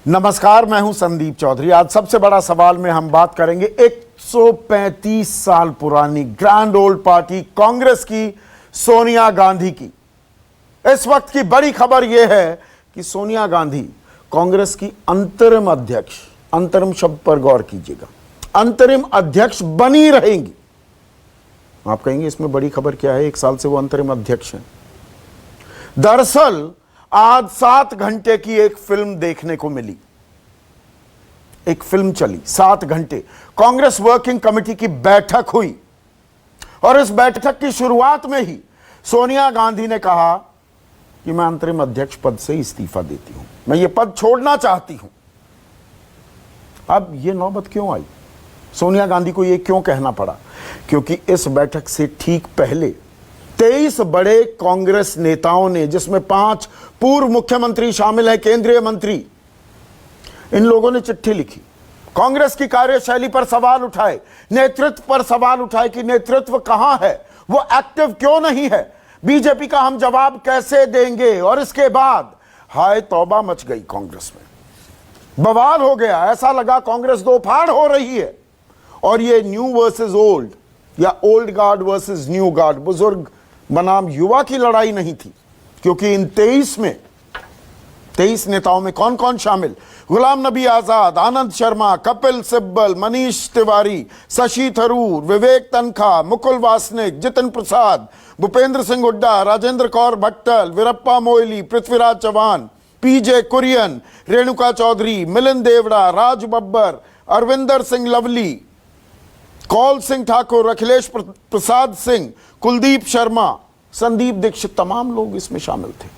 नमस्कार, मैं हूं संदीप चौधरी। आज सबसे बड़ा सवाल में हम बात करेंगे 135 साल पुरानी ग्रैंड ओल्ड पार्टी कांग्रेस की सोनिया गांधी की। इस वक्त की बड़ी खबर यह है कि सोनिया गांधी कांग्रेस की अंतरिम अध्यक्ष, अंतरिम शब्द पर गौर कीजिएगा, अंतरिम अध्यक्ष बनी रहेंगी। आप कहेंगे इसमें बड़ी खबर क्या है, 1 साल से वो अंतरिम अध्यक्ष हैं। दरअसल आज 7 घंटे की एक फिल्म देखने को मिली। एक फिल्म चली 7 घंटे। कांग्रेस वर्किंग कमेटी की बैठक हुई और इस बैठक की शुरुआत में ही सोनिया गांधी ने कहा कि मैं अंतरिम अध्यक्ष पद से इस्तीफा देती हूं, मैं ये पद छोड़ना चाहती हूं। अब ये नौबत क्यों आई, सोनिया गांधी को ये क्यों कहना पड़ा? क्योंकि इस बैठक से ठीक पहले 23 बड़े कांग्रेस नेताओं ने, जिसमें 5 पूर्व मुख्यमंत्री शामिल हैं, केंद्रीय मंत्री, इन लोगों ने चिट्ठी लिखी, कांग्रेस की कार्यशैली पर सवाल उठाए, नेतृत्व पर सवाल उठाए कि नेतृत्व कहां है, वो एक्टिव क्यों नहीं है, बीजेपी का हम जवाब कैसे देंगे। और इसके बाद हाय तौबा मच गई कांग्रेस में, बवाल हो गया। ऐसा लगा कांग्रेस दो फाड़ हो रही है। और ये न्यू वर्सेस ओल्ड या old guard versus new guard, बुजुर्ग बनाम युवा की लड़ाई नहीं थी। क्योंकि इन 23 नेताओं में कौन कौन शामिल? गुलाम नबी आजाद, आनंद शर्मा, कपिल सिब्बल, मनीष तिवारी, शशि थरूर, विवेक तनखा, मुकुल वासनिक, जितिन प्रसाद, भूपेंद्र सिंह हुड्डा, राजेंद्र कौर भट्टल, वीरप्पा मोइली, पृथ्वीराज चौहान, पीजे कुरियन, रेणुका चौधरी, मिलिंद देवड़ा, राज बब्बर, अरविंदर सिंह लवली, कौल सिंह ठाकुर, अखिलेश प्रसाद सिंह, कुलदीप शर्मा, संदीप दीक्षित, तमाम लोग इसमें शामिल थे।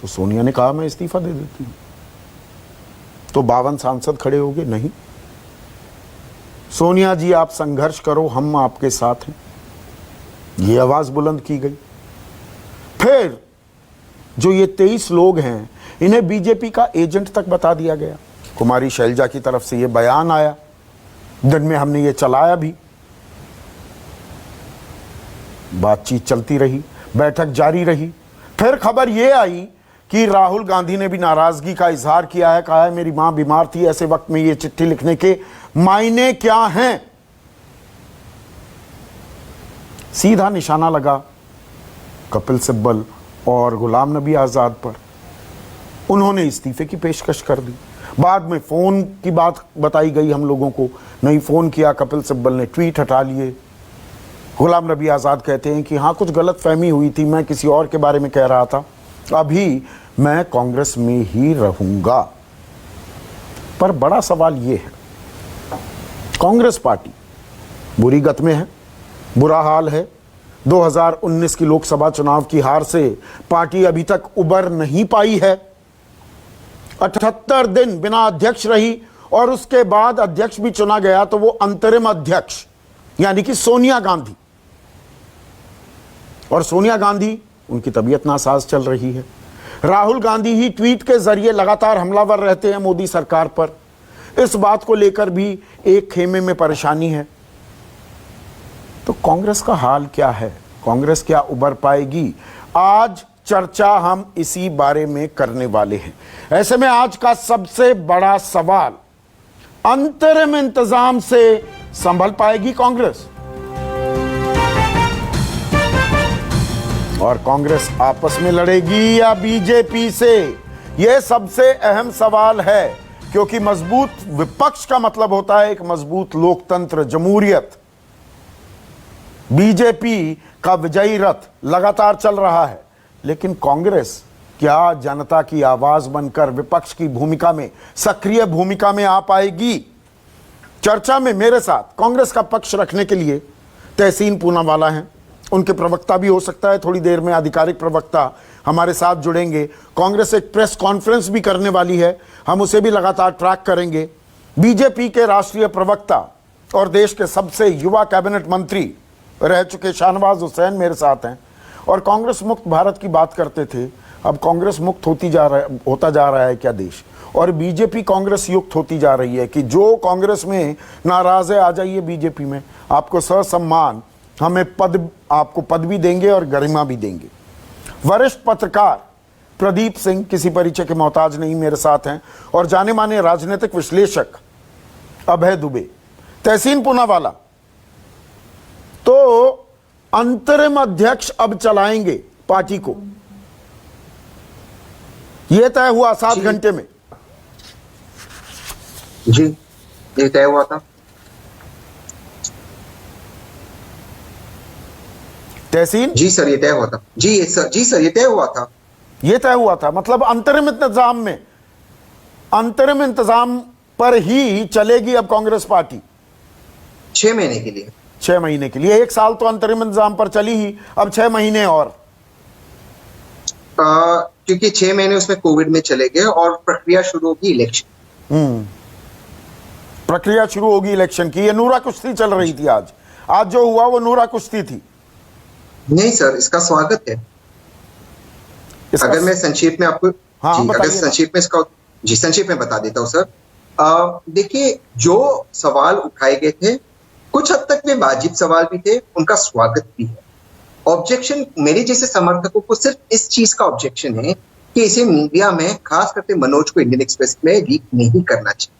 तो सोनिया ने कहा मैं इस्तीफा दे देती हूं। तो 52 सांसद खड़े हो गए, नहीं सोनिया जी आप संघर्ष करो, हम आपके साथ हैं। ये आवाज बुलंद की गई। फिर जो ये 23 लोग हैं, इन्हें बीजेपी का एजेंट तक बता दिया गया। कुमारी शैलजा की तरफ से ये बयान आया, दिन में हमने ये चलाया भी, बातचीत चलती रही, बैठक जारी रही। फिर खबर ये आई कि राहुल गांधी ने भी नाराजगी का इजहार किया है, कहा है मेरी मां बीमार थी, ऐसे वक्त में ये चिट्ठी लिखने के मायने क्या हैं। सीधा निशाना लगा कपिल सिब्बल और गुलाम नबी आजाद पर। उन्होंने इस्तीफे की पेशकश कर दी। बाद में फोन की बात बताई गई हम लोगों को, नहीं फोन किया कपिल सिब्बल ने, ट्वीट हटा लिए। गुलाम नबी आजाद कहते हैं कि हाँ कुछ गलत फहमी हुई थी, मैं किसी और के बारे में कह रहा था, अभी मैं कांग्रेस में ही रहूंगा। पर बड़ा सवाल यह है, कांग्रेस पार्टी बुरी गत में है, बुरा हाल है। 2019 की लोकसभा चुनाव की हार से पार्टी अभी तक उबर नहीं पाई है। 78 दिन बिना अध्यक्ष रही और उसके बाद अध्यक्ष भी चुना गया तो वो अंतरिम अध्यक्ष यानी कि सोनिया गांधी। और सोनिया गांधी, उनकी तबीयत नासाज चल रही है। राहुल गांधी ही ट्वीट के जरिए लगातार हमलावर रहते हैं मोदी सरकार पर। इस बात को लेकर भी एक खेमे में परेशानी है। तो कांग्रेस का हाल क्या है, कांग्रेस क्या उबर पाएगी? आज चर्चा हम इसी बारे में करने वाले हैं। ऐसे में आज का सबसे बड़ा सवाल, अंतरिम इंतजाम से संभल पाएगी कांग्रेस? और कांग्रेस आपस में लड़ेगी या बीजेपी से? यह सबसे अहम सवाल है, क्योंकि मजबूत विपक्ष का मतलब होता है एक मजबूत लोकतंत्र, जमहूरियत। बीजेपी का विजयी रथ लगातार चल रहा है, लेकिन कांग्रेस क्या जनता की आवाज बनकर विपक्ष की भूमिका में, सक्रिय भूमिका में आ पाएगी? चर्चा में मेरे साथ कांग्रेस का पक्ष रखने के लिए तहसीन पूनावाला हैं, उनके प्रवक्ता भी हो सकता है, थोड़ी देर में आधिकारिक प्रवक्ता हमारे साथ जुड़ेंगे। कांग्रेस एक प्रेस कॉन्फ्रेंस भी करने वाली है, हम उसे भी लगातार ट्रैक करेंगे। बीजेपी के राष्ट्रीय प्रवक्ता और देश के सबसे युवा कैबिनेट मंत्री रह चुके शाहनवाज हुसैन मेरे साथ हैं। और कांग्रेस मुक्त भारत की बात करते थे, अब कांग्रेस मुक्त होता जा रहा है क्या देश? और बीजेपी कांग्रेस युक्त होती जा रही है कि जो कांग्रेस में नाराज है आ जाइए बीजेपी में, आपको ससम्मान, हमें आपको पद भी देंगे और गरिमा भी देंगे। वरिष्ठ पत्रकार प्रदीप सिंह, किसी परिचय के मोहताज नहीं, मेरे साथ हैं, और जाने माने राजनीतिक विश्लेषक अभय दुबे। तहसीन पूनावाला, तो अंतरिम अध्यक्ष अब चलाएंगे पार्टी को, यह तय हुआ 7 घंटे में? जी, ये तय हुआ था। तहसीन? जी सर, ये तय हुआ था। जी सर, ये तय हुआ था। ये तय हुआ था, मतलब अंतरिम इंतजाम में, अंतरिम इंतजाम पर ही चलेगी अब कांग्रेस पार्टी 6 महीने के लिए। 6 महीने के लिए। 1 साल तो अंतरिम इंतजाम पर चली ही, अब 6 महीने और। क्योंकि 6 महीने उसमें कोविड में चले गए और प्रक्रिया शुरू होगी इलेक्शन। प्रक्रिया शुरू होगी इलेक्शन की। ये नूरा कुश्ती चल रही थी आज जो हुआ वो नूरा कुश्ती थी? नहीं सर, इसका स्वागत है। अगर मैं संक्षेप में आपको संक्षेप में बता देता हूं सर। देखिए, जो सवाल उठाए गए थे कुछ हद तक वे वाजिब सवाल भी थे, उनका स्वागत भी है। ऑब्जेक्शन मेरे जैसे समर्थकों को सिर्फ इस चीज का ऑब्जेक्शन है कि इसे मीडिया में, खास करके मनोज को इंडियन एक्सप्रेस में लीक नहीं करना चाहिए।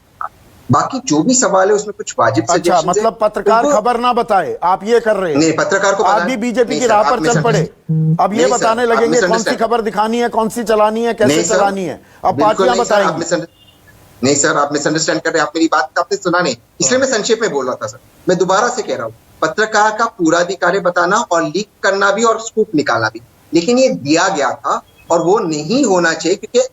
बाकी जो भी सवाल है उसमें कुछ वाजिब अच्छा, मतलब पत्रकार खबर ना बताए, आप ये कर रहे हैं? नहीं, पत्रकार को आप भी बीजेपी की राह पर चल पड़े। अब ये बताने लगेंगे कौन सी खबर दिखानी है, कौन सी चलानी है, कैसे चलानी है, अब पार्टियां बताएंगी। नहीं सर, आप मिसअंडरस्टैंड कर रहे हैं। आप मेरी बात आपने सुना नहीं, इसलिए मैं संक्षेप में बोल रहा था सर। मैं दोबारा से कह रहा हूँ, पत्रकार का पूरा अधिकार है बताना और लीक करना भी और स्कूप निकालना भी, लेकिन ये दिया गया था और वो नहीं होना चाहिए क्योंकि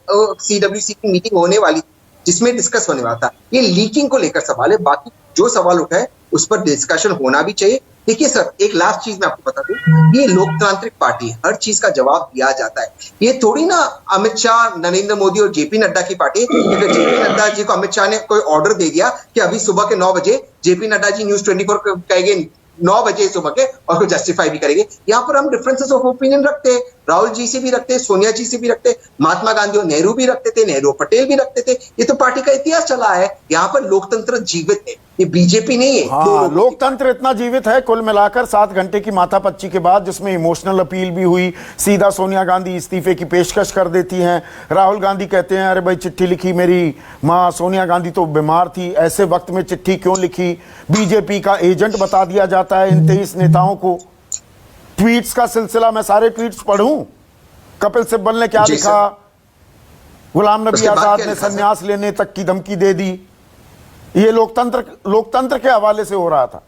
CWC की मीटिंग होने वाली जिसमें डिस्कस होने वाला था। ये लीकिंग को लेकर सवाल है, बाकी जो सवाल उठाए उस पर डिस्कशन होना भी चाहिए। देखिए सर, एक लास्ट चीज मैं आपको बता दूं, ये लोकतांत्रिक पार्टी है, हर चीज का जवाब दिया जाता है। ये थोड़ी ना अमित शाह, नरेंद्र मोदी और JP नड्डा की पार्टी है। अगर JP नड्डा जी को अमित शाह ने कोई ऑर्डर दे दिया कि अभी सुबह के 9 बजे JP नड्डा जी न्यूज 24 कहेंगे 9 बजे सुबह के, और को जस्टिफाई भी करेंगे। यहाँ पर हम डिफरेंसेस ऑफ ओपिनियन रखते हैं, राहुल जी से भी रखते हैं, सोनिया जी से भी रखते हैं, महात्मा गांधी और नेहरू भी रखते थे, नेहरू पटेल भी रखते थे। ये तो पार्टी का इतिहास चला है। यहाँ पर लोकतंत्र जीवित है, ये बीजेपी नहीं है। हाँ, लोकतंत्र इतना जीवित है कुल मिलाकर 7 घंटे की माथापच्ची के बाद, जिसमें इमोशनल अपील भी हुई। सीधा सोनिया गांधी इस्तीफे की पेशकश कर देती हैं। राहुल गांधी कहते हैं, अरे भाई चिट्ठी लिखी मेरी माँ सोनिया गांधी तो बीमार थी, ऐसे वक्त में चिट्ठी क्यों लिखी? बीजेपी का एजेंट बता दिया जाता है इन 23 नेताओं को। ट्वीट्स का सिलसिला, मैं सारे ट्वीट्स पढ़ूं? कपिल सिब्बल ने क्या लिखा? गुलाम नबी आजाद ने संन्यास लेने तक की धमकी दे दी। ये लोकतंत्र के हवाले से हो रहा था।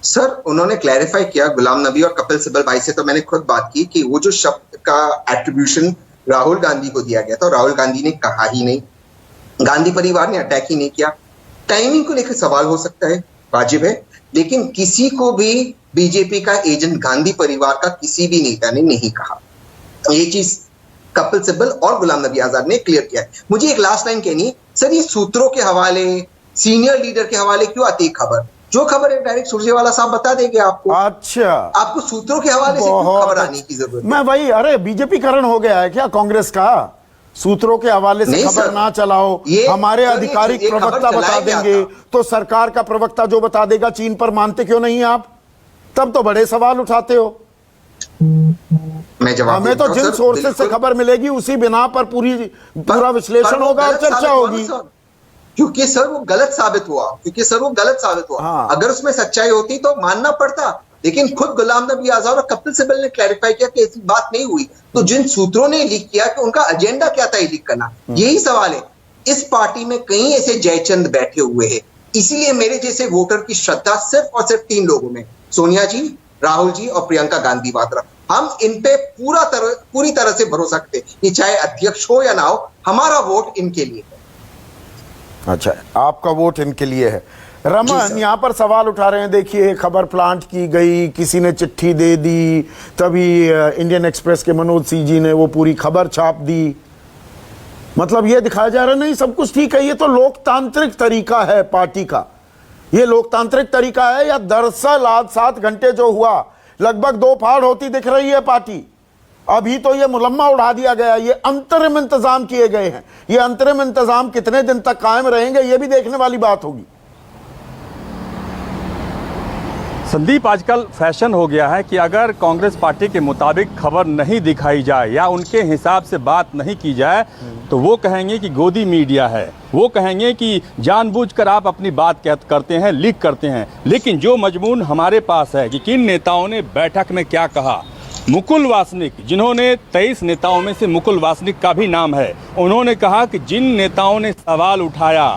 सर, उन्होंने क्लैरिफाई किया, गुलाम नबी और कपिल सिब्बल भाई से तो मैंने खुद बात की कि वो जो शब्द का एट्रीब्यूशन राहुल गांधी को दिया गया था, राहुल गांधी ने कहा ही नहीं, गांधी परिवार ने अटैक ही नहीं किया। टाइमिंग को लेकर सवाल हो सकता है, वाजिब है, लेकिन किसी को भी बीजेपी का एजेंट गांधी परिवार का किसी भी नेता ने नहीं कहा। ये चीज कपिल सिब्बल और गुलाम नबी आजाद ने क्लियर किया है। मुझे एक लास्ट लाइन कहनी है सर, ये सूत्रों के हवाले, सीनियर लीडर के हवाले क्यों आती है खबर? जो खबर है डायरेक्ट सुरजेवाला साहब बता देंगे आपको। अच्छा, आपको सूत्रों के हवाले से क्यों खबर आने की जरूरत है? मैं वही, अरे बीजेपी करण हो गया है क्या कांग्रेस का? सूत्रों के हवाले से खबर ना चलाओ, हमारे आधिकारिक प्रवक्ता बता देंगे, तो सरकार का प्रवक्ता जो बता देगा चीन पर मानते क्यों नहीं आप? तब तो बड़े सवाल उठाते हो। मैं जवाब हमें तो जिन सोर्सेज से खबर मिलेगी उसी बिना पर पूरा विश्लेषण होगा और चर्चा होगी। क्योंकि सर वो गलत साबित हुआ। हाँ। अगर उसमें सच्चाई होती तो मानना पड़ता, लेकिन खुद गुलाम नबी आजाद और कपिल सिब्बल ने क्लैरिफाई किया कि ऐसी बात नहीं हुई। तो जिन सूत्रों ने लीक किया कि उनका एजेंडा क्या था लीक करना, यही सवाल है। इस पार्टी में कई ऐसे जयचंद बैठे हुए हैं, इसीलिए मेरे जैसे वोटर की श्रद्धा सिर्फ और सिर्फ 3 लोगों में, सोनिया जी, राहुल जी और प्रियंका गांधी वाड्रा। हम इन पे पूरी तरह से भरोसा करते हैं, ये चाहे अध्यक्ष हो या ना हो, हमारा वोट इनके लिए है। अच्छा, आपका वोट इनके लिए है। रमन यहाँ पर सवाल उठा रहे हैं, देखिए खबर प्लांट की गई, किसी ने चिट्ठी दे दी, तभी इंडियन एक्सप्रेस के मनोज सिंह जी ने वो पूरी खबर छाप दी। मतलब ये दिखाया जा रहा है नहीं सब कुछ ठीक है, ये तो लोकतांत्रिक तरीका है पार्टी का। ये लोकतांत्रिक तरीका है या दरअसल आज 7 घंटे जो हुआ, लगभग 2 फाड़ होती दिख रही है पार्टी। अभी तो ये मुलम्मा उड़ा दिया गया, ये अंतरिम इंतजाम किए गए हैं। ये अंतरिम इंतजाम कितने दिन तक कायम रहेंगे ये भी देखने वाली बात होगी। संदीप, आजकल फैशन हो गया है कि अगर कांग्रेस पार्टी के मुताबिक खबर नहीं दिखाई जाए या उनके हिसाब से बात नहीं की जाए तो वो कहेंगे कि गोदी मीडिया है, वो कहेंगे कि जानबूझकर आप अपनी बात करते हैं, लीक करते हैं। लेकिन जो मजमून हमारे पास है कि किन नेताओं ने बैठक में क्या कहा, मुकुल वासनिक, जिन्होंने 23 नेताओं में से मुकुल वासनिक का भी नाम है, उन्होंने कहा कि जिन नेताओं ने सवाल उठाया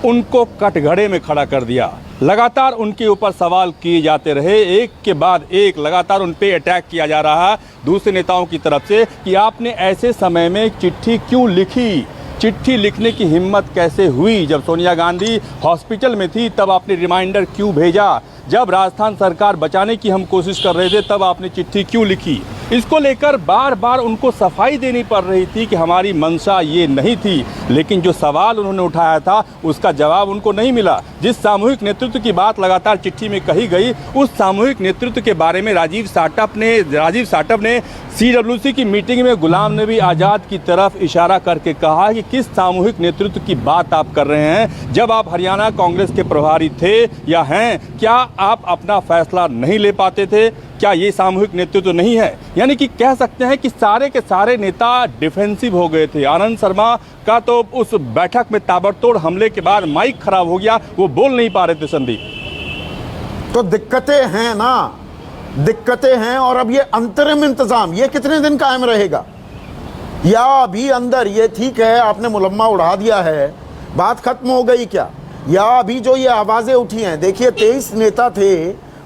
उनको कटघरे में खड़ा कर दिया। लगातार उनके ऊपर सवाल किए जाते रहे, एक के बाद एक लगातार उन पे अटैक किया जा रहा है दूसरे नेताओं की तरफ से कि आपने ऐसे समय में चिट्ठी क्यों लिखी, चिट्ठी लिखने की हिम्मत कैसे हुई, जब सोनिया गांधी हॉस्पिटल में थी तब आपने रिमाइंडर क्यों भेजा, जब राजस्थान सरकार बचाने की हम कोशिश कर रहे थे तब आपने चिट्ठी क्यों लिखी। इसको लेकर बार बार उनको सफाई देनी पड़ रही थी कि हमारी मंशा ये नहीं थी, लेकिन जो सवाल उन्होंने उठाया था उसका जवाब उनको नहीं मिला। जिस सामूहिक नेतृत्व की बात लगातार चिट्ठी में कही गई, उस सामूहिक नेतृत्व के बारे में राजीव साटव ने CWC की मीटिंग में गुलाम नबी आज़ाद की तरफ इशारा करके कहा कि किस सामूहिक नेतृत्व की बात आप कर रहे हैं, जब आप हरियाणा कांग्रेस के प्रभारी थे या हैं, क्या आप अपना फैसला नहीं ले पाते थे, क्या ये सामूहिक नेतृत्व नहीं है। यानी कि कह सकते हैं कि सारे के सारे नेता डिफेंसिव हो गए थे। आनंद शर्मा का तो उस बैठक में ताबड़तोड़ हमले के बाद माइक खराब हो गया, वो बोल नहीं पा रहे थे। संदीप, तो दिक्कतें हैं ना, दिक्कतें हैं। और अब ये अंतरिम इंतजाम ये कितने दिन कायम रहेगा, या अभी अंदर ये ठीक है आपने मुलम्मा उड़ा दिया है, बात खत्म हो गई क्या, या अभी जो ये आवाजें उठी हैं, देखिए 23 नेता थे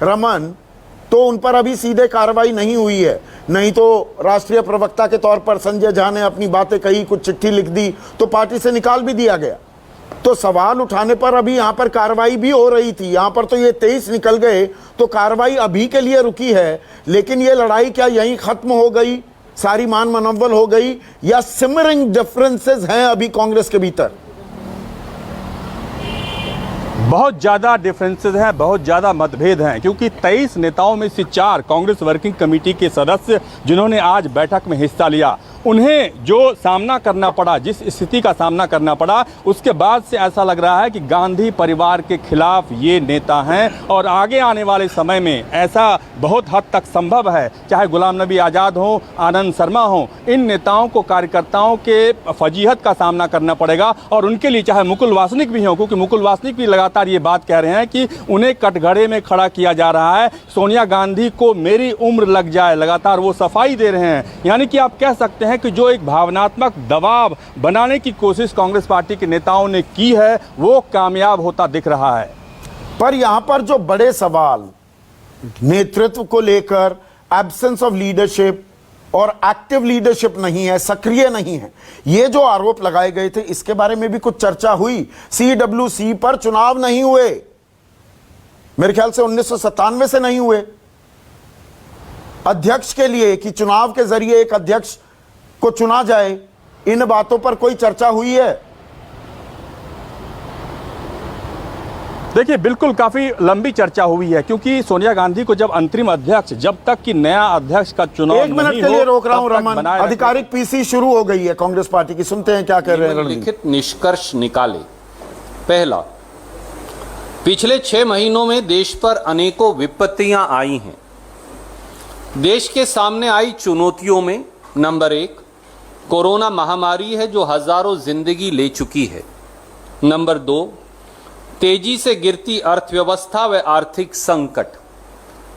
रमन, तो उन पर अभी सीधे कार्रवाई नहीं हुई है, नहीं तो राष्ट्रीय प्रवक्ता के तौर पर संजय झा ने अपनी बातें कही, कुछ चिट्ठी लिख दी तो पार्टी से निकाल भी दिया गया। तो सवाल उठाने पर अभी यहाँ पर कार्रवाई भी हो रही थी, यहाँ पर तो ये 23 निकल गए तो कार्रवाई अभी के लिए रुकी है। लेकिन ये लड़ाई क्या यहीं खत्म हो गई, सारी मान मनव्वल हो गई, या सिमरिंग डिफरेंसेस हैं अभी कांग्रेस के भीतर? बहुत ज़्यादा डिफरेंसेस हैं, बहुत ज़्यादा मतभेद हैं, क्योंकि 23 नेताओं में से 4 कांग्रेस वर्किंग कमेटी के सदस्य जिन्होंने आज बैठक में हिस्सा लिया, उन्हें जो सामना करना पड़ा, जिस स्थिति का सामना करना पड़ा, उसके बाद से ऐसा लग रहा है कि गांधी परिवार के खिलाफ ये नेता हैं और आगे आने वाले समय में ऐसा बहुत हद तक संभव है, चाहे गुलाम नबी आज़ाद हो, आनंद शर्मा हो, इन नेताओं को कार्यकर्ताओं के फजीहत का सामना करना पड़ेगा। और उनके लिए चाहे मुकुल वासनिक भी हो, क्योंकि मुकुल वासनिक भी लगातार ये बात कह रहे हैं कि उन्हें कटघरे में खड़ा किया जा रहा है, सोनिया गांधी को मेरी उम्र लग जाए, लगातार वो सफाई दे रहे हैं। यानी कि आप कह सकते हैं कि जो एक भावनात्मक दबाव बनाने की कोशिश कांग्रेस पार्टी के नेताओं ने की है वो कामयाब होता दिख रहा है। पर यहां पर जो बड़े सवाल नेतृत्व को लेकर, एब्सेंस ऑफ लीडरशिप और एक्टिव लीडरशिप नहीं है, सक्रिय नहीं है, ये जो आरोप लगाए गए थे इसके बारे में भी कुछ चर्चा हुई। CWC पर चुनाव नहीं हुए, मेरे ख्याल से 1997 से नहीं हुए। अध्यक्ष के लिए कि चुनाव के जरिए एक अध्यक्ष को चुना जाए, इन बातों पर कोई चर्चा हुई है? देखिए, बिल्कुल काफी लंबी चर्चा हुई है, क्योंकि सोनिया गांधी को जब अंतरिम अध्यक्ष, जब तक कि नया अध्यक्ष का चुनाव एक मिनट के लिए रोक रहा हूं रमन, आधिकारिक PC शुरू हो गई है कांग्रेस पार्टी की, सुनते हैं क्या कह रहे हैं। लिखित निष्कर्ष निकाले। पहला, पिछले 6 महीनों में देश पर अनेकों विपत्तियां आई हैं। देश के सामने आई चुनौतियों में नंबर 1 कोरोना महामारी है जो हजारों जिंदगी ले चुकी है। नंबर 2 तेजी से गिरती अर्थव्यवस्था व आर्थिक संकट।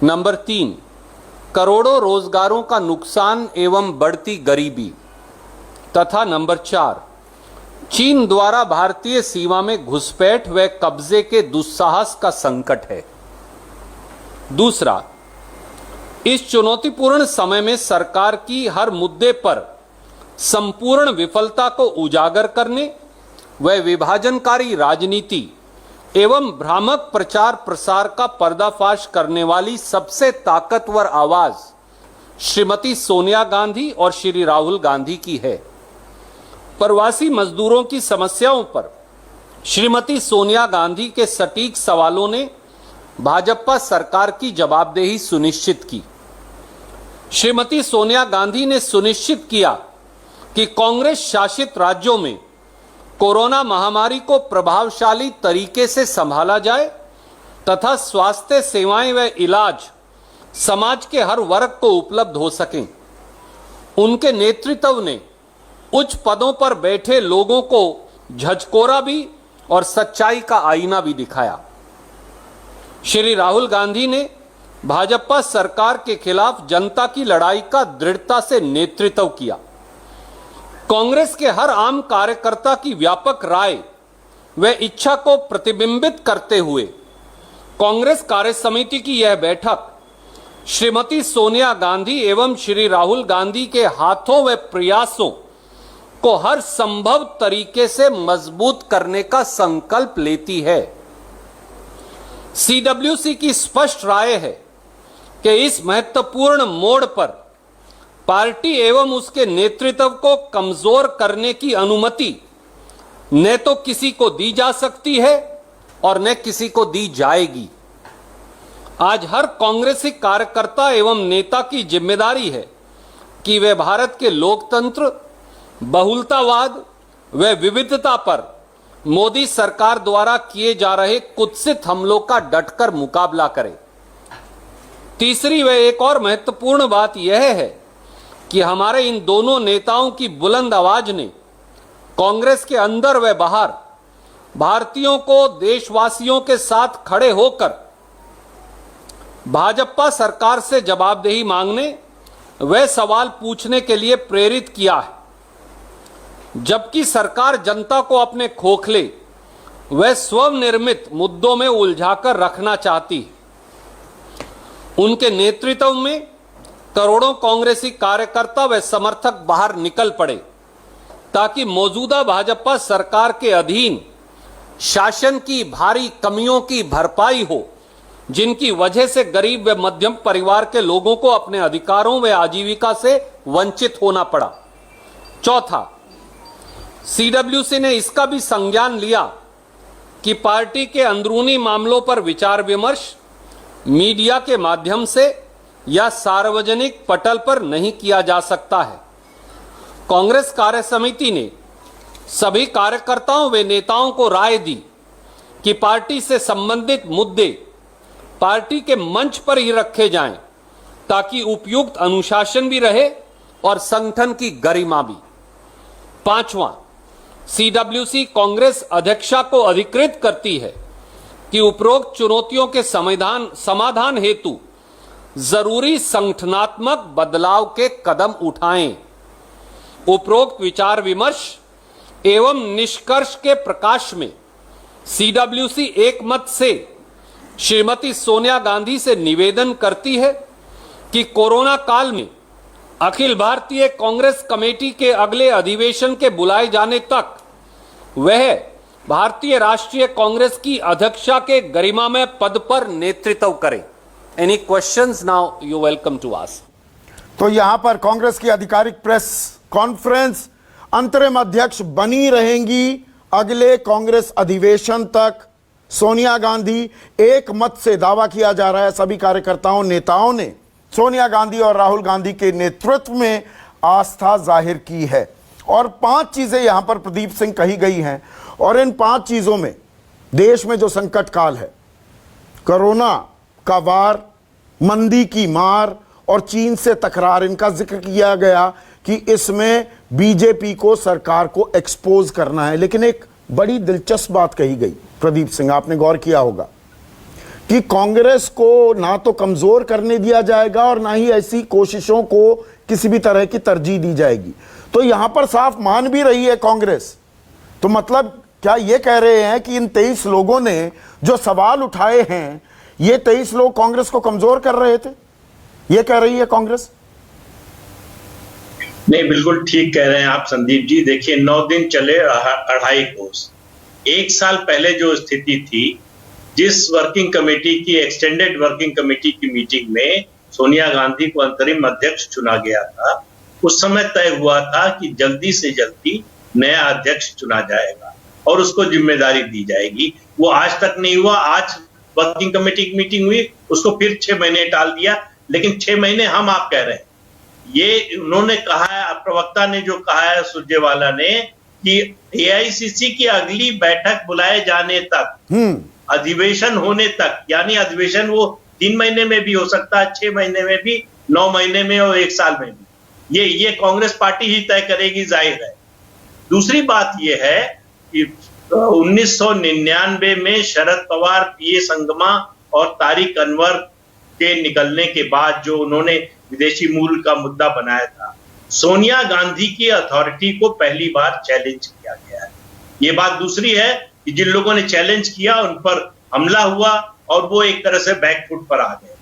नंबर 3 करोड़ों रोजगारों का नुकसान एवं बढ़ती गरीबी। तथा नंबर 4 चीन द्वारा भारतीय सीमा में घुसपैठ व कब्जे के दुस्साहस का संकट है। दूसरा, इस चुनौतीपूर्ण समय में सरकार की हर मुद्दे पर संपूर्ण विफलता को उजागर करने व विभाजनकारी राजनीति एवं भ्रामक प्रचार प्रसार का पर्दाफाश करने वाली सबसे ताकतवर आवाज श्रीमती सोनिया गांधी और श्री राहुल गांधी की है। प्रवासी मजदूरों की समस्याओं पर श्रीमती सोनिया गांधी के सटीक सवालों ने भाजपा सरकार की जवाबदेही सुनिश्चित की। श्रीमती सोनिया गांधी ने सुनिश्चित किया कि कांग्रेस शासित राज्यों में कोरोना महामारी को प्रभावशाली तरीके से संभाला जाए तथा स्वास्थ्य सेवाएं व इलाज समाज के हर वर्ग को उपलब्ध हो सकें। उनके नेतृत्व ने उच्च पदों पर बैठे लोगों को झकझोरा भी और सच्चाई का आईना भी दिखाया। श्री राहुल गांधी ने भाजपा सरकार के खिलाफ जनता की लड़ाई का दृढ़ता से नेतृत्व किया। कांग्रेस के हर आम कार्यकर्ता की व्यापक राय व इच्छा को प्रतिबिंबित करते हुए कांग्रेस कार्य समिति की यह बैठक श्रीमती सोनिया गांधी एवं श्री राहुल गांधी के हाथों व प्रयासों को हर संभव तरीके से मजबूत करने का संकल्प लेती है। सीडब्ल्यूसी की स्पष्ट राय है कि इस महत्वपूर्ण मोड़ पर पार्टी एवं उसके नेतृत्व को कमजोर करने की अनुमति न तो किसी को दी जा सकती है और न किसी को दी जाएगी। आज हर कांग्रेसी कार्यकर्ता एवं नेता की जिम्मेदारी है कि वे भारत के लोकतंत्र, बहुलतावाद व विविधता पर मोदी सरकार द्वारा किए जा रहे कुत्सित हमलों का डटकर मुकाबला करें। तीसरी व एक और महत्वपूर्ण बात यह है कि हमारे इन दोनों नेताओं की बुलंद आवाज ने कांग्रेस के अंदर व बाहर भारतीयों को देशवासियों के साथ खड़े होकर भाजपा सरकार से जवाबदेही मांगने व सवाल पूछने के लिए प्रेरित किया है। जबकि सरकार जनता को अपने खोखले व स्वनिर्मित मुद्दों में उलझाकर रखना चाहती है। उनके नेतृत्व में करोड़ों कांग्रेसी कार्यकर्ता व समर्थक बाहर निकल पड़े ताकि मौजूदा भाजपा सरकार के अधीन शासन की भारी कमियों की भरपाई हो, जिनकी वजह से गरीब व मध्यम परिवार के लोगों को अपने अधिकारों व आजीविका से वंचित होना पड़ा। चौथा, सीडब्ल्यूसी ने इसका भी संज्ञान लिया कि पार्टी के अंदरूनी मामलों पर विचार विमर्श मीडिया के माध्यम से या सार्वजनिक पटल पर नहीं किया जा सकता है। कांग्रेस कार्य समिति ने सभी कार्यकर्ताओं व नेताओं को राय दी कि पार्टी से संबंधित मुद्दे पार्टी के मंच पर ही रखे जाएं ताकि उपयुक्त अनुशासन भी रहे और संगठन की गरिमा भी। पांचवां, सीडब्ल्यूसी कांग्रेस अध्यक्षा को अधिकृत करती है कि उपरोक्त चुनौतियों के समाधान हेतु जरूरी संगठनात्मक बदलाव के कदम उठाएं। उपरोक्त विचार विमर्श एवं निष्कर्ष के प्रकाश में सीडब्ल्यूसी एक मत से श्रीमती सोनिया गांधी से निवेदन करती है कि कोरोना काल में अखिल भारतीय कांग्रेस कमेटी के अगले अधिवेशन के बुलाए जाने तक वह भारतीय राष्ट्रीय कांग्रेस की अध्यक्षा के गरिमामय पद पर नेतृत्व करें। Any questions now you welcome to ask. तो यहां पर कांग्रेस की आधिकारिक प्रेस कॉन्फ्रेंस, अंतरिम अध्यक्ष बनी रहेंगी अगले कांग्रेस अधिवेशन तक सोनिया गांधी। एक मत से दावा किया जा रहा है सभी कार्यकर्ताओं नेताओं ने सोनिया गांधी और राहुल गांधी के नेतृत्व में आस्था जाहिर की है। और 5 चीजें यहां पर प्रदीप सिंह कही गई हैं और इन 5 चीजों में देश में जो संकट काल है, कोरोना का वार, मंदी की मार और चीन से तकरार, इनका जिक्र किया गया कि इसमें बीजेपी को, सरकार को एक्सपोज करना है। लेकिन एक बड़ी दिलचस्प बात कही गई प्रदीप सिंह, आपने गौर किया होगा कि कांग्रेस को ना तो कमजोर करने दिया जाएगा और ना ही ऐसी कोशिशों को किसी भी तरह की तरजीह दी जाएगी। तो यहां पर साफ मान भी रही है कांग्रेस। तो मतलब क्या यह कह रहे हैं कि इन 23 लोगों ने जो सवाल उठाए हैं, ये 23 लोग कांग्रेस को कमजोर कर रहे थे, यह कह रही है कांग्रेस? नहीं, बिल्कुल ठीक कह रहे हैं आप संदीप जी। देखिए, 9 दिन चले अढ़ाई कोस। 1 साल पहले जो स्थिति थी, जिस वर्किंग कमेटी की, एक्सटेंडेड वर्किंग कमेटी की मीटिंग में सोनिया गांधी को अंतरिम अध्यक्ष चुना गया था, उस समय तय हुआ था कि जल्दी से जल्दी नया अध्यक्ष चुना जाएगा और उसको जिम्मेदारी दी जाएगी। वो आज तक नहीं हुआ। आज वर्किंग कमेटी की मीटिंग हुई, उसको फिर 6 महीने टाल दिया। लेकिन 6 महीने हम आप कह रहे हैं, ये उन्होंने कहा है, प्रवक्ता ने जो कहा है सुरजेवाला ने, कि एआईसीसी की अगली बैठक बुलाए जाने तक अधिवेशन होने तक, यानी अधिवेशन वो 3 महीने में भी हो सकता है, 6 महीने में भी, 9 महीने में और 1 साल में भी, ये कांग्रेस पार्टी ही तय करेगी, जाहिर है। दूसरी बात ये है कि 1999 में शरद पवार, पीए संगमा और तारिक अनवर के निकलने के बाद जो उन्होंने विदेशी मूल का मुद्दा बनाया था, सोनिया गांधी की अथॉरिटी को पहली बार चैलेंज किया गया है। ये बात दूसरी है कि जिन लोगों ने चैलेंज किया उन पर हमला हुआ और वो एक तरह से बैकफुट पर आ गए।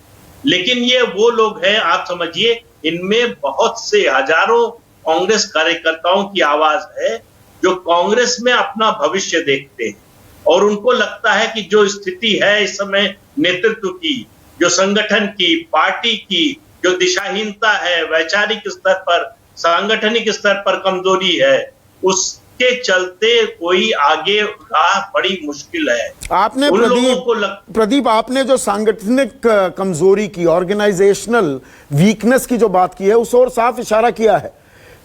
लेकिन ये वो लोग हैं, आप समझिए, इनमें बहुत से हजारों कांग्रेस कार्यकर्ताओं की आवाज है जो कांग्रेस में अपना भविष्य देखते हैं और उनको लगता है कि जो स्थिति है इस समय नेतृत्व की, जो संगठन की, पार्टी की जो दिशाहीनता है, वैचारिक स्तर पर, सांगठनिक स्तर पर कमजोरी है, उसके चलते कोई आगे राह बड़ी मुश्किल है। आपने प्रदीप आपने जो सांगठनिक कमजोरी की, ऑर्गेनाइजेशनल वीकनेस की जो बात की है, उस ओर साफ इशारा किया है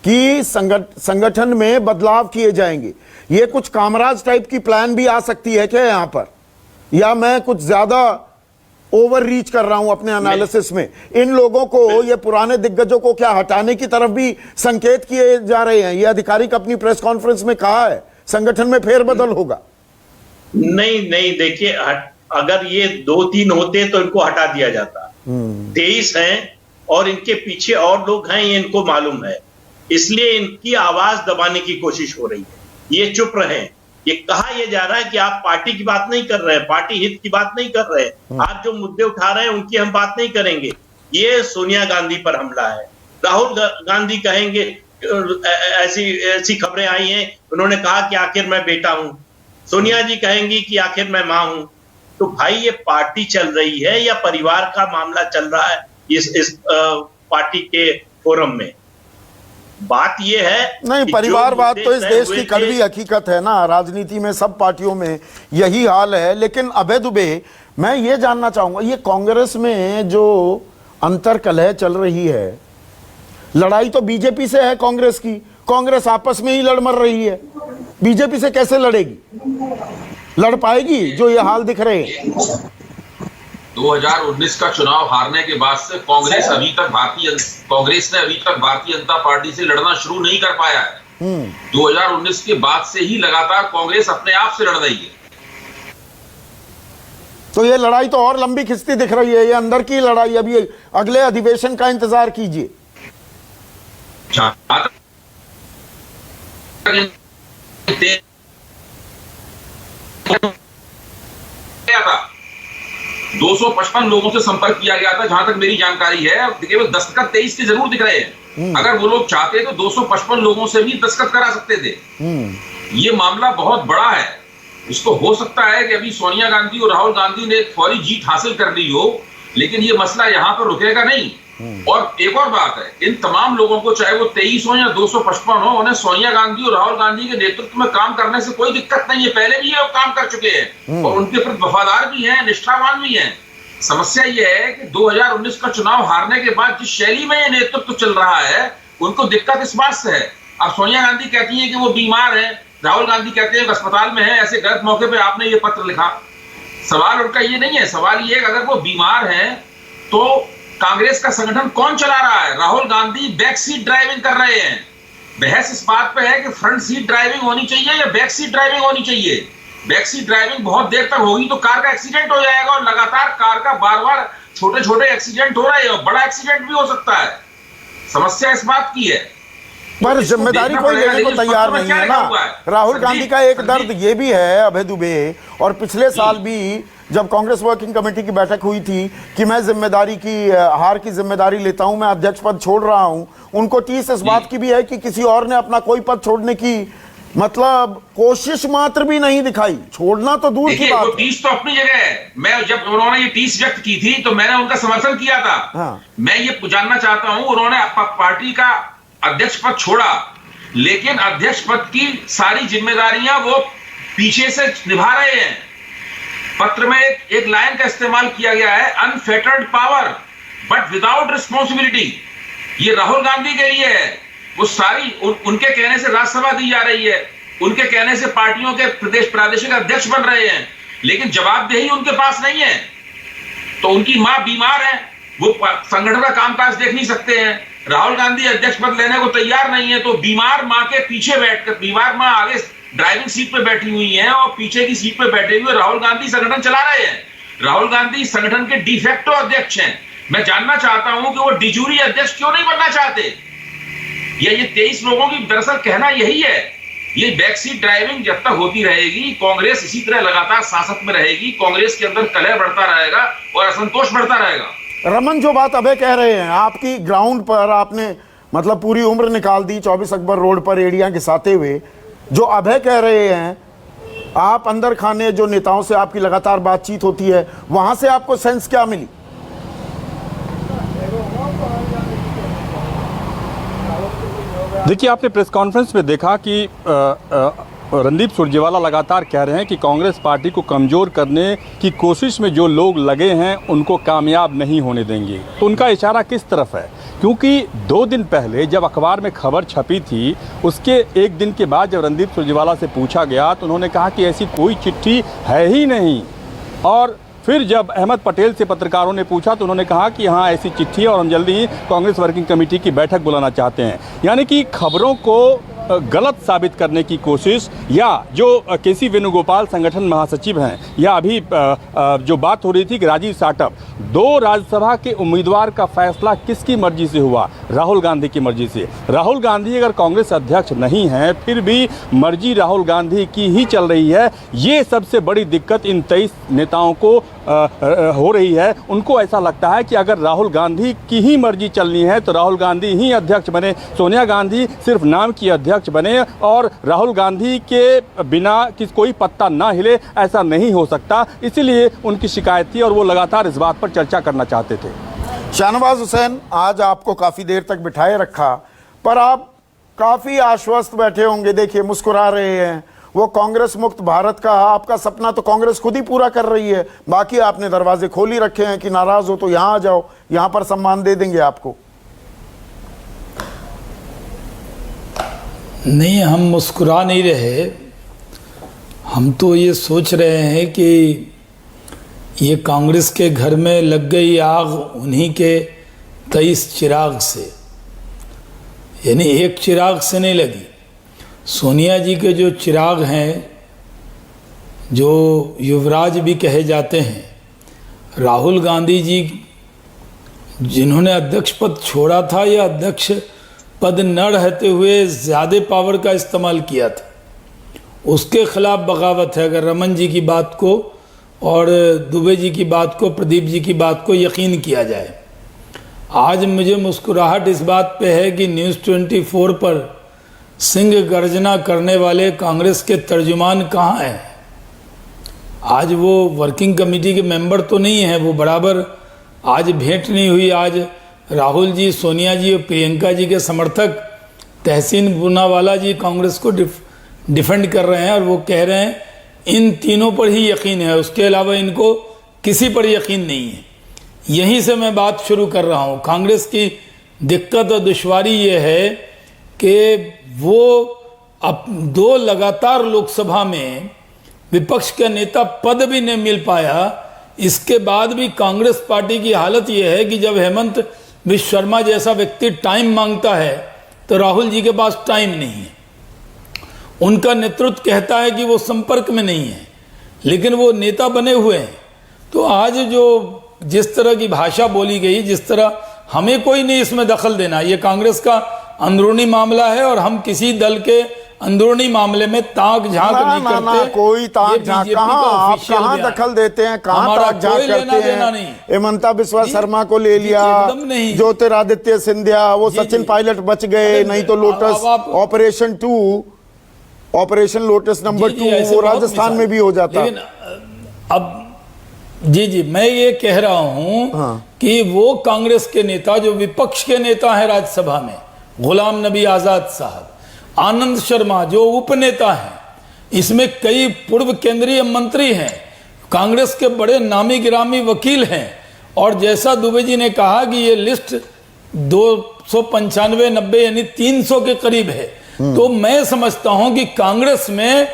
कि संगठन में बदलाव किए जाएंगे। ये कुछ कामराज टाइप की प्लान भी आ सकती है क्या यहां पर, या मैं कुछ ज्यादा ओवर रीच कर रहा हूं अपने एनालिसिस में? इन लोगों को, ये पुराने दिग्गजों को क्या हटाने की तरफ भी संकेत किए जा रहे हैं? ये आधिकारिक अपनी प्रेस कॉन्फ्रेंस में कहा है संगठन में फेरबदल होगा। नहीं, देखिए, अगर ये 2-3 होते तो इनको हटा दिया जाता। 23 हैं और इनके पीछे और लोग हैं, ये इनको मालूम है, इसलिए इनकी आवाज दबाने की कोशिश हो रही है। ये चुप रहे। ये कहा यह जा रहा है कि आप पार्टी की बात नहीं कर रहे हैं, पार्टी हित की बात नहीं कर रहे हैं, आप जो मुद्दे उठा रहे हैं उनकी हम बात नहीं करेंगे। ये सोनिया गांधी पर हमला है। राहुल गांधी कहेंगे, ऐसी खबरें आई हैं, उन्होंने कहा कि आखिर मैं बेटा हूं। सोनिया जी कहेंगी कि आखिर मैं मां हूं। तो भाई, ये पार्टी चल रही है या परिवार का मामला चल रहा है इस पार्टी के फोरम में? बात यह है नहीं, परिवारवाद तो इस देश की कड़वी हकीकत है ना, राजनीति में सब पार्टियों में यही हाल है। लेकिन अभय दुबे, मैं ये जानना चाहूंगा, ये कांग्रेस में जो अंतर्कलह चल रही है, लड़ाई तो बीजेपी से है कांग्रेस की, कांग्रेस आपस में ही लड़ मर रही है, बीजेपी से कैसे लड़ेगी? लड़ पाएगी जो ये हाल दिख रहे हैं? 2019 का चुनाव हारने के बाद से कांग्रेस ने अभी तक भारतीय जनता पार्टी से लड़ना शुरू नहीं कर पाया है। 2019 के बाद से ही लगातार कांग्रेस अपने आप से लड़ रही है। तो ये लड़ाई तो और लंबी खिंचती दिख रही है, ये अंदर की लड़ाई। अभी अगले अधिवेशन का इंतजार कीजिए। 255 लोगों से संपर्क किया गया था, जहां तक मेरी जानकारी है। केवल दस्तखत 23 के जरूर दिख रहे हैं। अगर वो लोग चाहते तो 255 लोगों से भी दस्तखत करा सकते थे। ये मामला बहुत बड़ा है। इसको हो सकता है कि अभी सोनिया गांधी और राहुल गांधी ने एक फौरी जीत हासिल कर ली हो, लेकिन ये मसला यहां पर रुकेगा नहीं। और एक और बात है, इन तमाम लोगों को, चाहे वो 23 हो या 255 हो, उन्हें सोनिया गांधी और राहुल गांधी के नेतृत्व में काम करने से कोई दिक्कत नहीं है। पहले भी ये लोग काम कर चुके हैं और उनके प्रति वफादार भी हैं, निष्ठावान भी हैं। समस्या ये है कि 2019 का चुनाव हारने के बाद जिस शैली में ये नेतृत्व चल रहा है, उनको दिक्कत इस बात से है। अब सोनिया गांधी कहती है कि वो बीमार है, राहुल गांधी कहते हैं अस्पताल में है। ऐसे गलत मौके पर आपने ये पत्र लिखा। सवाल उनका ये नहीं है। सवाल ये है कि अगर वो बीमार है तो कांग्रेस का संगठन कौन चला रहा है? Rahul Gandhi back seat driving कर रहे हैं। बहस इस बात पे है कि फ्रंट सीट ड्राइविंग होनी चाहिए या बैक सीट ड्राइविंग होनी चाहिए। बैक सीट ड्राइविंग बहुत देर तक होगी तो कार का एक्सीडेंट हो जाएगा, और लगातार कार का बार बार छोटे छोटे एक्सीडेंट हो रहे हैं और बड़ा एक्सीडेंट भी हो सकता है। समस्या इस बात की है, पर जिम्मेदारी कोई लेने को तैयार नहीं है ना। राहुल गांधी का एक दर्द ये भी है अभय दुबे, और पिछले साल भी जब कांग्रेस वर्किंग कमेटी की बैठक हुई थी कि मैं जिम्मेदारी की, हार की जिम्मेदारी लेता हूं, मैं अध्यक्ष पद छोड़ रहा हूं, उनको टीस इस बात की भी है कि किसी और ने अपना कोई पद छोड़ने की मतलब कोशिश मात्र भी नहीं दिखाई। छोड़ना तो दूर की बात है। टीस तो अपनी जगह है। मैं जब उन्होंने ये टीस व्यक्त की थी तो मैंने उनका समर्थन किया था। हाँ। मैं ये जानना चाहता हूं, उन्होंने पार्टी का अध्यक्ष पद छोड़ा, लेकिन अध्यक्ष पद की सारी जिम्मेदारियां वो पीछे से निभा रहे हैं। पत्र में एक लाइन का इस्तेमाल किया गया है, unfettered power but without responsibility. ये राहुल गांधी के लिए है। वो सारी उनके कहने से राज्यसभा दी जा रही है, उनके कहने से पार्टियों के प्रादेशिक अध्यक्ष बन रहे हैं, लेकिन जवाबदेही उनके पास नहीं है। तो उनकी मां बीमार है, वो संगठन का कामकाज देख नहीं सकते हैं। राहुल गांधी अध्यक्ष पद लेने को तैयार नहीं है, तो बीमार मां के पीछे बैठकर, बीमार मां आगे ड्राइविंग सीट पे बैठी हुई है और पीछे की सीट पे बैठे हुए राहुल गांधी संगठन चला रहे हैं। राहुल गांधी संगठन के डिफेक्टो अध्यक्ष हैं। मैं जानना चाहता हूं कि वो डिजूरी अध्यक्ष क्यों नहीं बनना चाहते। ये 23 लोगों की दरअसल कहना यही है, ये बैक सीट ड्राइविंग जब तक होती रहेगी, कांग्रेस इसी तरह लगातार शासक में रहेगी, कांग्रेस के अंदर कलह बढ़ता रहेगा और असंतोष बढ़ता रहेगा। रमन, जो बात अभय कह रहे हैं, आपकी ग्राउंड पर आपने मतलब पूरी उम्र निकाल दी 24 अकबर रोड पर एड़ियां घिसाते हुए। जो अभय कह रहे हैं, आप अंदर खाने जो नेताओं से आपकी लगातार बातचीत होती है, वहां से आपको सेंस क्या मिली? देखिए, आपने प्रेस कॉन्फ्रेंस में देखा कि रणदीप सुरजेवाला लगातार कह रहे हैं कि कांग्रेस पार्टी को कमज़ोर करने की कोशिश में जो लोग लगे हैं उनको कामयाब नहीं होने देंगे। तो उनका इशारा किस तरफ है? क्योंकि 2 दिन पहले जब अखबार में खबर छपी थी, उसके 1 दिन के बाद जब रणदीप सुरजेवाला से पूछा गया तो उन्होंने कहा कि ऐसी कोई चिट्ठी है ही नहीं। और फिर जब अहमद पटेल से पत्रकारों ने पूछा तो उन्होंने कहा कि हाँ, ऐसी चिट्ठी है और हम जल्दी ही कांग्रेस वर्किंग कमेटी की बैठक बुलाना चाहते हैं। यानी कि खबरों को गलत साबित करने की कोशिश, या जो केसी वेणुगोपाल संगठन महासचिव हैं, या अभी जो बात हो रही थी कि राजीव साटव, 2 राज्यसभा के उम्मीदवार का फैसला किसकी मर्जी से हुआ? राहुल गांधी की मर्जी से। राहुल गांधी अगर कांग्रेस अध्यक्ष नहीं हैं, फिर भी मर्जी राहुल गांधी की ही चल रही है। ये सबसे बड़ी दिक्कत इन 23 नेताओं को हो रही है। उनको ऐसा लगता है कि अगर राहुल गांधी की ही मर्जी चलनी है तो राहुल गांधी ही अध्यक्ष बने, सोनिया गांधी सिर्फ नाम की अध्यक्ष बने, और राहुल गांधी के बिना कोई पत्ता ना हिले, ऐसा नहीं हो सकता। इसीलिए उनकी शिकायत थी और वो लगातार इस बात पर चर्चा करना चाहते थे। शाहनवाज हुसैन, आज आपको काफ़ी देर तक बिठाए रखा, पर आप काफ़ी आश्वस्त बैठे होंगे। देखिए, मुस्कुरा रहे हैं। वो कांग्रेस मुक्त भारत का आपका सपना तो कांग्रेस खुद ही पूरा कर रही है, बाकी आपने दरवाजे खोल ही रखे हैं कि नाराज हो तो यहां आ जाओ, यहां पर सम्मान दे देंगे आपको। नहीं, हम मुस्कुरा नहीं रहे। हम तो ये सोच रहे हैं कि ये कांग्रेस के घर में लग गई आग उन्हीं के 23 चिराग से, यानी एक चिराग से नहीं लगी। सोनिया जी के जो चिराग हैं, जो युवराज भी कहे जाते हैं, राहुल गांधी जी जिन्होंने अध्यक्ष पद छोड़ा था या अध्यक्ष पद न रहते हुए ज़्यादा पावर का इस्तेमाल किया था, उसके खिलाफ बगावत है। अगर रमन जी की बात को और दुबे जी की बात को, प्रदीप जी की बात को यकीन किया जाए। आज मुझे मुस्कुराहट इस बात पे है कि न्यूज़ 24 पर सिंह गर्जना करने वाले कांग्रेस के तर्जुमान कहाँ हैं? आज वो वर्किंग कमेटी के मेंबर तो नहीं है, वो बराबर आज भेंट नहीं हुई। आज राहुल जी, सोनिया जी और प्रियंका जी के समर्थक तहसीन पूनावाला जी कांग्रेस को डिफेंड कर रहे हैं और वो कह रहे हैं इन तीनों पर ही यकीन है, उसके अलावा इनको किसी पर यकीन नहीं है। यहीं से मैं बात शुरू कर रहा हूँ। कांग्रेस की दिक्कत और दुश्वारी ये है कि वो अब 2 लगातार लोकसभा में विपक्ष का नेता पद भी नहीं मिल पाया। इसके बाद भी कांग्रेस पार्टी की हालत यह है कि जब हेमंत विश्व शर्मा जैसा व्यक्ति टाइम मांगता है तो राहुल जी के पास टाइम नहीं है। उनका नेतृत्व कहता है कि वो संपर्क में नहीं है, लेकिन वो नेता बने हुए हैं। तो आज जो जिस तरह की भाषा बोली गई, जिस तरह, हमें कोई नहीं इसमें दखल देना, ये कांग्रेस का अंदरूनी मामला है और हम किसी दल के अंदरूनी मामले में ताक झांक नहीं करते। कोई ताक झांक कहाँ, आप कहाँ दखल देते हैं, कहाँ ताक झांक करते हैं? हेमंता बिस्वा शर्मा को ले लिया, ज्योतिरादित्य सिंधिया, वो सचिन पायलट बच गए, नहीं तो लोटस ऑपरेशन लोटस नंबर 2 वो राजस्थान में भी हो जाता। लेकिन अब जी मैं ये कह रहा हूं कि वो कांग्रेस के नेता जो विपक्ष के नेता है राज्यसभा में, गुलाम नबी आजाद साहब, आनंद शर्मा जो उपनेता हैं, इसमें कई पूर्व केंद्रीय मंत्री हैं, कांग्रेस के बड़े नामी गिरामी वकील हैं, और जैसा दुबे जी ने कहा कि ये लिस्ट 295-90 यानी 300 के करीब है। तो मैं समझता हूं कि कांग्रेस में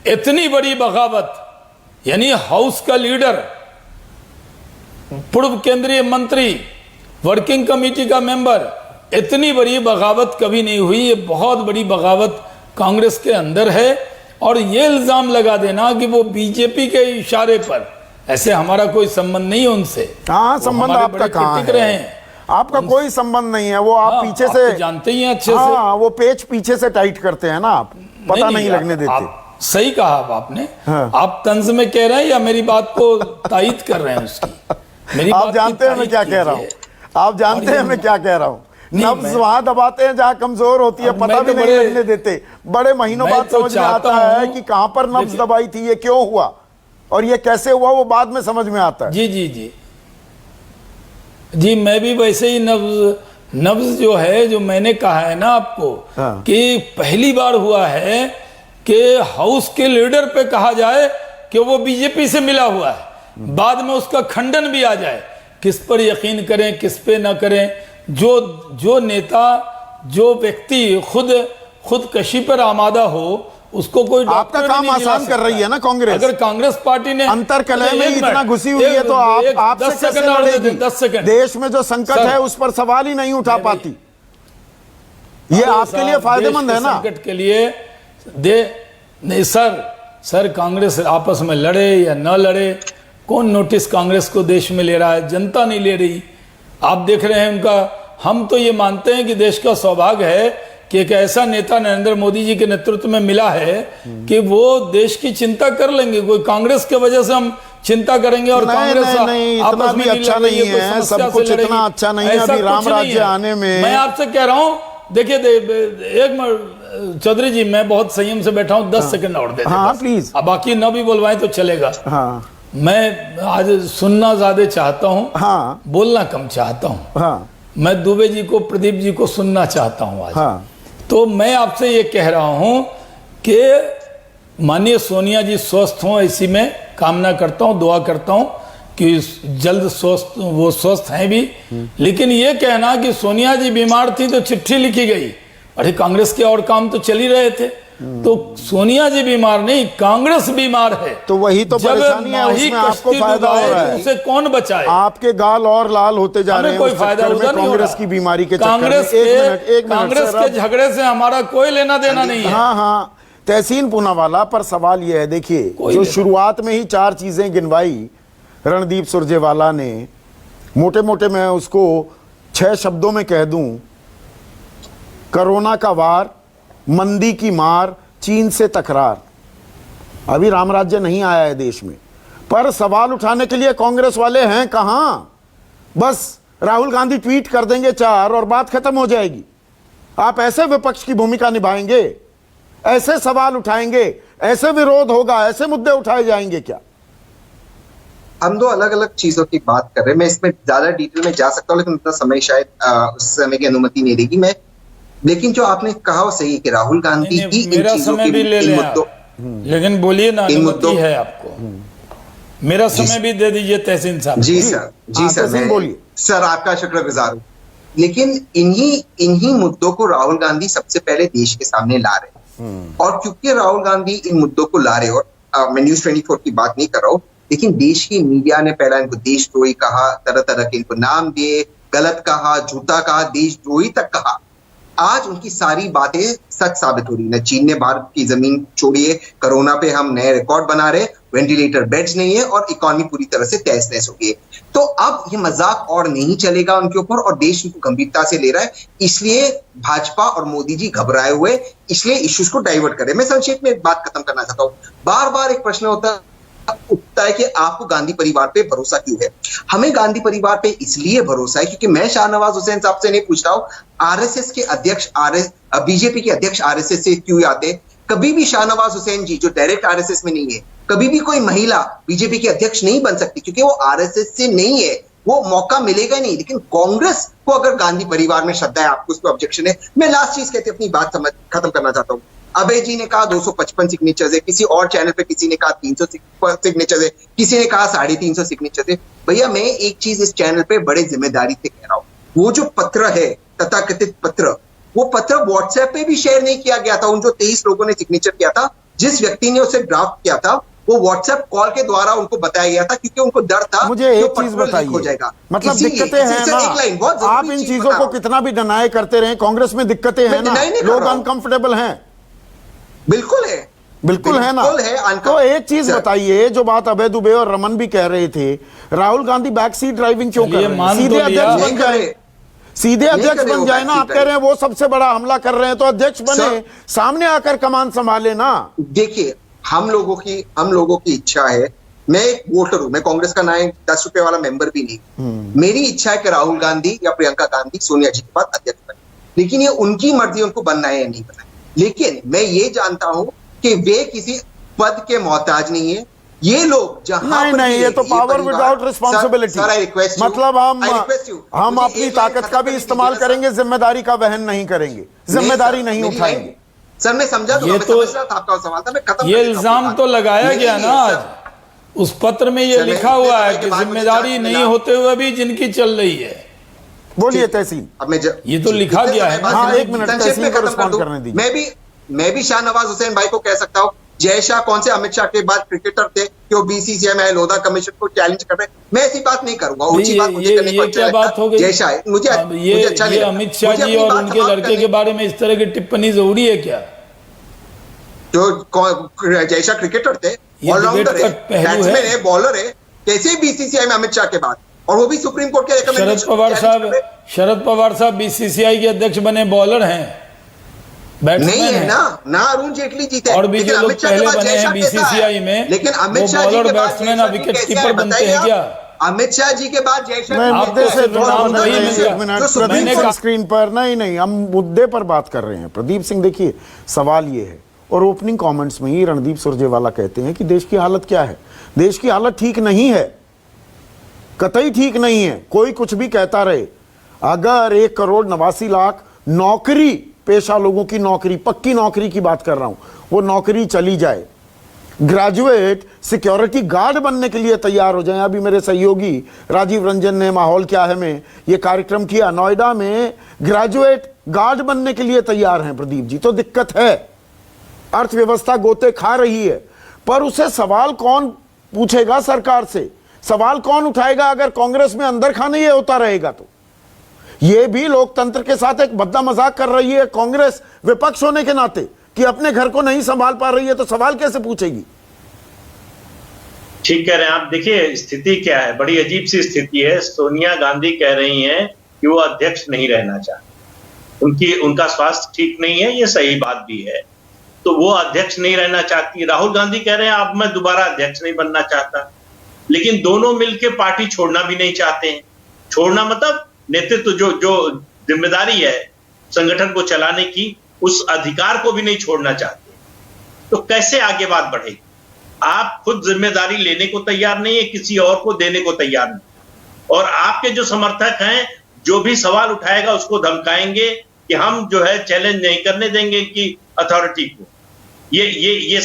इतनी बड़ी बगावत यानी हाउस का लीडर, पूर्व केंद्रीय मंत्री, वर्किंग कमेटी का मेंबर, इतनी बड़ी बगावत कभी नहीं हुई। ये बहुत बड़ी बगावत कांग्रेस के अंदर है। और ये इल्जाम लगा देना कि वो बीजेपी के इशारे पर, ऐसे हमारा कोई संबंध नहीं है उनसे। हाँ, संबंध आपका कहाँ है? आपका कोई संबंध नहीं है। वो आप पीछे से जानते ही हैं अच्छे से। हाँ, वो पेच पीछे से टाइट करते हैं ना, आप पता नहीं लगने देते। सही कहा आपने। हाँ। आप तंज में कह रहे हैं या मेरी बात को तायीद कर रहे हैं उसकी? मेरी आप बात जानते हैं मैं क्या कह रहा हूँ, आप जानते हैं मैं क्या कह रहा हूँ। नब्ज वहां दबाते हैं जहां कमजोर होती है, पता भी नहीं लगने देते। बड़े महीनों बाद समझ में आता है कि कहां पर नब्ज दबाई थी, ये क्यों हुआ और ये कैसे हुआ, वो बाद में समझ में आता है। जी जी जी जी, मैं भी वैसे ही नब्ज जो है, जो मैंने कहा है ना आपको, हाँ। कि पहली बार हुआ है कि हाउस के लीडर पे कहा जाए कि वो बीजेपी से मिला हुआ है, बाद में उसका खंडन भी आ जाए। किस पर यकीन करें, किस पे ना करें? जो नेता, जो व्यक्ति खुदकशी पर आमादा हो, उसको कोई आपका काम आसान कर रही है ना कांग्रेस। अगर कांग्रेस पार्टी ने अंतरकलह में इतना घुसी हुई है तो आपसे 10 सेकंड और दे दें, 10 सेकंड। देश में जो संकट है उस पर सवाल ही नहीं उठा पाती। ये आपके लिए फायदेमंद है ना? संकट के लिए नहीं सर, कांग्रेस आपस में लड़े या न लड़े, कौन नोटिस कांग्रेस को देश में ले रहा है? जनता नहीं ले रही। आप देख रहे हैं उनका। हम तो ये मानते हैं कि देश का सौभाग्य है कि एक ऐसा नेता नरेंद्र मोदी जी के नेतृत्व में मिला है कि वो देश की चिंता कर लेंगे। कोई कांग्रेस के वजह से हम चिंता करेंगे और कांग्रेस इतना भी अच्छा नहीं है, सब कुछ इतना अच्छा नहीं है अभी राम राज्य आने में। मैं आपसे कह रहा हूँ, देखिए एक चौधरी जी, मैं बहुत संयम से बैठा हूँ, 10 सेकंड और दे। हाँ प्लीज। अब बाकी न भी बोलवाएं तो चलेगा। हाँ, मैं आज सुनना ज्यादा चाहता हूँ, हाँ, बोलना कम चाहता हूँ। हाँ, मैं दुबे जी को, प्रदीप जी को सुनना चाहता हूँ आज। हाँ। तो मैं आपसे ये कह रहा हूँ कि माननीय सोनिया जी स्वस्थ हों, इसी में कामना करता हूँ, दुआ करता हूँ कि जल्द वो स्वस्थ हैं भी। लेकिन ये कहना कि सोनिया जी बीमार थी तो चिट्ठी लिखी गई, अरे कांग्रेस के और काम तो चल ही रहे थे। तो सोनिया जी बीमार नहीं, कांग्रेस बीमार है। तो वही तो परेशानी है, उसमें आपको फायदा हो रहा है। उसे कौन बचाए? आपके गाल और लाल होते जा रहे हैं। कोई फायदा उधर नहीं हो रहा। कांग्रेस की बीमारी के कांग्रेस के झगड़े से हमारा कोई लेना देना नहीं है। हाँ हाँ, तहसीन पूनावाला पर सवाल यह है, देखिए जो शुरुआत में ही 4 चीजें गिनवाई रणदीप सुरजेवाला ने, मोटे मोटे मैं उसको 6 शब्दों में कह दूं: कोरोना का वार, मंदी की मार, चीन से तकरार। अभी राम राज्य नहीं आया है देश में, पर सवाल उठाने के लिए कांग्रेस वाले हैं कहां? बस राहुल गांधी ट्वीट कर देंगे 4 और बात खत्म हो जाएगी। आप ऐसे विपक्ष की भूमिका निभाएंगे, ऐसे सवाल उठाएंगे, ऐसे विरोध होगा, ऐसे मुद्दे उठाए जाएंगे क्या? हम 2 अलग अलग चीजों की बात कर रहे हैं। मैं इसमें ज्यादा डिटेल में जा सकता हूँ, लेकिन उतना समय शायद उस समय की अनुमति नहीं देगी मैं। लेकिन जो आपने कहा वो सही है कि राहुल गांधी की इन चीजों के मुद्दों, लेकिन बोलिए ना, अनुमति है आपको? मेरा समय भी दे दीजिए तहसीन साहब। जी सर, जी सर, मैं बोलिए सर, आपका शुक्रगुजार हूँ। लेकिन इन्हीं मुद्दों को राहुल गांधी सबसे पहले देश के सामने ला रहे हैं। और क्योंकि राहुल गांधी इन मुद्दों को ला रहे, और मैं न्यूज 24 की बात नहीं कर रहा हूँ, लेकिन देश की मीडिया ने पहला इनको देशद्रोही कहा, तरह तरह के इनको नाम दिए, गलत कहा, झूठा कहा, देशद्रोही तक कहा। आज उनकी सारी बातें सच साबित हो रही है। चीन ने भारत की जमीन छोड़ी है, कोरोना पे हम नए रिकॉर्ड बना रहे, वेंटिलेटर बेड्स नहीं है और इकोनॉमी पूरी तरह से तहस नहस हो गई है। तो अब ये मजाक और नहीं चलेगा उनके ऊपर, और देश उनको गंभीरता से ले रहा है। इसलिए भाजपा और मोदी जी घबराए हुए, इसलिए इश्यूज को डाइवर्ट करें। मैं संक्षेप में एक बात खत्म करना चाहता हूँ। बार बार एक प्रश्न उठता है कि आपको गांधी परिवार पे भरोसा क्यों है? हमें गांधी परिवार पे इसलिए भरोसा है क्योंकि मैं शाहनवाज हुसैन साहब से नहीं पूछ रहा हूं आरएसएस के अध्यक्ष, बीजेपी के अध्यक्ष आरएसएस से क्यों आते। कभी भी शाहनवाज हुसैन जी, जो डायरेक्ट आरएसएस में नहीं है, कभी भी कोई महिला बीजेपी की अध्यक्ष नहीं बन सकती क्योंकि वो आरएसएस से नहीं है, वो मौका मिलेगा नहीं। लेकिन कांग्रेस को अगर गांधी परिवार में श्रद्धा है, आपको उस पर ऑब्जेक्शन है। मैं लास्ट चीज कहते अपनी बात खत्म करना चाहता हूँ। अभय जी ने कहा 255 सिग्नेचर्स है, किसी और चैनल पे किसी ने कहा 300 सिग्नेचर्स है, किसी ने कहा 350 सिग्नेचर्स है। भैया मैं एक चीज इस चैनल पे बड़े जिम्मेदारी से कह रहा हूँ, वो जो पत्र है, तथाकथित पत्र, वो पत्र व्हाट्सएप पे भी शेयर नहीं किया गया था। उन जो 23 लोगों ने सिग्नेचर किया था, जिस व्यक्ति ने उसे ड्राफ्ट किया था, वो व्हाट्सएप कॉल के द्वारा उनको बताया गया था, क्योंकि उनको डर था मुझे कि एक वो चीज पत्र लीक बताइए, हो जाएगा। मतलब इसीलिए- दिक्कतें हैं इसी से एक लाइन, बहुत ना, आप जरूरी इन चीज चीजों बता को रहा हूं। कितना भी डिनाई करते रहे, कांग्रेस में दिक्कतें हैं ना, डिनाई नहीं कर लोग रहा हूं। अनकंफर्टेबल हैं, बिल्कुल है, बिल्कुल है ना। तो एक चीज बताइए, जो बात अभय दुबे और रमन भी कह रहे थे, Rahul Gandhi back seat driving क्यों कर चलिए, रहे हैं? मान सीधे तो लिया। अध्यक्ष बन नहीं कर जाए, रहे। सीधे नहीं अध्यक्ष कर रहे बन वो जाए ना। backseat आप कह रहे हैं वो सबसे बड़ा हमला कर रहे हैं, तो अध्यक्ष बने, सर- सामने आकर कमान संभाले ना। देखिए, हम लोगों की इच्छा है, मैं एक वोटर हूं, मैं कांग्रेस का ना 10 रुपए वाला मेंबर भी नहीं। मेरी इच्छा है कि राहुल गांधी या प्रियंका गांधी सोनिया जी के बाद अध्यक्ष बने, लेकिन ये उनकी मर्जी, उनको बनना है या नहीं बनना है। लेकिन मैं ये जानता हूं कि वे किसी पद के मोहताज नहीं है। ये लोग जहां नहीं पर नहीं, भी ये तो परिवार- power without responsibility, sir, I request you, मतलब I request you, हम मुझे अपनी एक लाइन ताकत खत्म का भी करने इस्तेमाल दीजिए ना, करेंगे, जिम्मेदारी का वहन नहीं करेंगे, जिम्मेदारी सर, नहीं मेरी उठाएंगे। लाइन- सर, मैं समझा ये मैं तो- समझ रहा था आपका सवाल था, मैं खत्म ये कर देता हूं इल्जाम बात। तो लगाया नहीं, गया नहीं, ना सर, आज उस पत्र में ये सर, लिखा मैं हुआ इतने है समय कि के बाद मुझे जिम्मेदारी चांस नहीं मिला। होते हुए भी जिनकी चल रही है। बोलिए तहसीन। अब मैं ये तो लिखा गया है ना। हाँ, एक मिनट, संक्षेप तहसीन में को खत्म कर रिस्पॉन्ड दूं। करने दीजिए। मैं भी शाहनवाज हुसैन भाई को कह सकता हूं, जय शाह कौन से अमित शाह के बाद क्रिकेटर थे कि वो बीसीसीआई में लोधा कमीशन को चैलेंज कर रहे। मैं ऐसी बात नहीं करूंगा, ऊंची बात मुझे करने को अच्छा क्या लगता बात हो है। गई? जय शाह है, मुझे अब मुझे अच्छा नहीं ये लगता। अमित शाह मुझे जी अपनी और बात उनके समाप्त लड़के के करने- बारे में इस तरह की टिप्पणी जरूरी है क्या? जो जय शाह क्रिकेटर थे, ये ऑलराउंडर डिबेट है, का पहलू है। बैट्समैन है, बॉलर है, कैसे बीसीसीआई में अमित शाह के बाद, और वो भी सुप्रीम कोर्ट के शरद पवार साहब बीसीसीआई के अध्यक्ष बने, बॉलर हैं, बैट्समैन नहीं है हैं। ना अरुण जेटली जी थे, और भी लेकिन जो लोग अमित शाह के पहले बाद बने जय हैं शाह कैसा है? बीसीसीआई में, लेकिन अमित वो शाह जी बॉलर के बाद बैट्समैन जय और शाह जी विकेट कैसे कीपर आए? बनते बताइए हैं आप। क्या? अमित शाह जी के बाद जय शाह मैं जी मुद्दे से आपको जुड़ा नाम बदल नहीं रहे हैं। मिलेगा। एक मिनट, जो supreme Pradeep Singh court- screen पर। नहीं, हम मुद्दे पर बात कर रहे हैं। प्रदीप सिंह, देखिए सवाल ये है, और ओपनिंग कमेंट्स में ही रणदीप सुरजेवाला कहते हैं कि देश की हालत क्या है। देश की हालत ठीक नहीं है, कतई ठीक नहीं है। कोई कुछ भी कहता रहे, अगर 1,89,00,000 नौकरी पेशा लोगों की नौकरी, पक्की नौकरी की बात कर रहा हूं, वो नौकरी चली जाए, ग्रेजुएट सिक्योरिटी गार्ड बनने के लिए तैयार हो जाएं। अभी मेरे सहयोगी राजीव रंजन ने माहौल क्या है में ये कार्यक्रम किया, नोएडा में ग्रेजुएट गार्ड बनने के लिए तैयार हैं प्रदीप जी। तो दिक्कत है, अर्थव्यवस्था गोते खा रही है, पर उसे सवाल कौन पूछेगा सरकार से? सवाल कौन उठाएगा अगर कांग्रेस में अंदर खाने ये होता रहेगा? तो ये भी लोकतंत्र के साथ एक बद्दा मजाक कर रही है कांग्रेस, विपक्ष होने के नाते, कि अपने घर को नहीं संभाल पा रही है तो सवाल कैसे पूछेगी? ठीक कह रहे हैं आप। देखिए स्थिति क्या है, बड़ी अजीब सी स्थिति है। सोनिया गांधी कह रही हैं कि वो अध्यक्ष नहीं रहना चाहती, उनका स्वास्थ्य ठीक नहीं है, ये सही बात भी है, तो वो अध्यक्ष नहीं रहना चाहती। राहुल गांधी कह रहे हैं अब मैं दोबारा अध्यक्ष नहीं बनना चाहता, लेकिन दोनों मिलकर पार्टी छोड़ना भी नहीं चाहते हैं। छोड़ना मतलब नेतृत्व, जो जिम्मेदारी है संगठन को चलाने की, उस अधिकार को भी नहीं छोड़ना चाहते। तो कैसे आगे बात बढ़ेगी? आप खुद जिम्मेदारी लेने को तैयार नहीं है, किसी और को देने को तैयार नहीं, और आपके जो समर्थक हैं, जो भी सवाल उठाएगा उसको धमकाएंगे कि हम जो है चैलेंज नहीं करने देंगे कि अथॉरिटी को। ये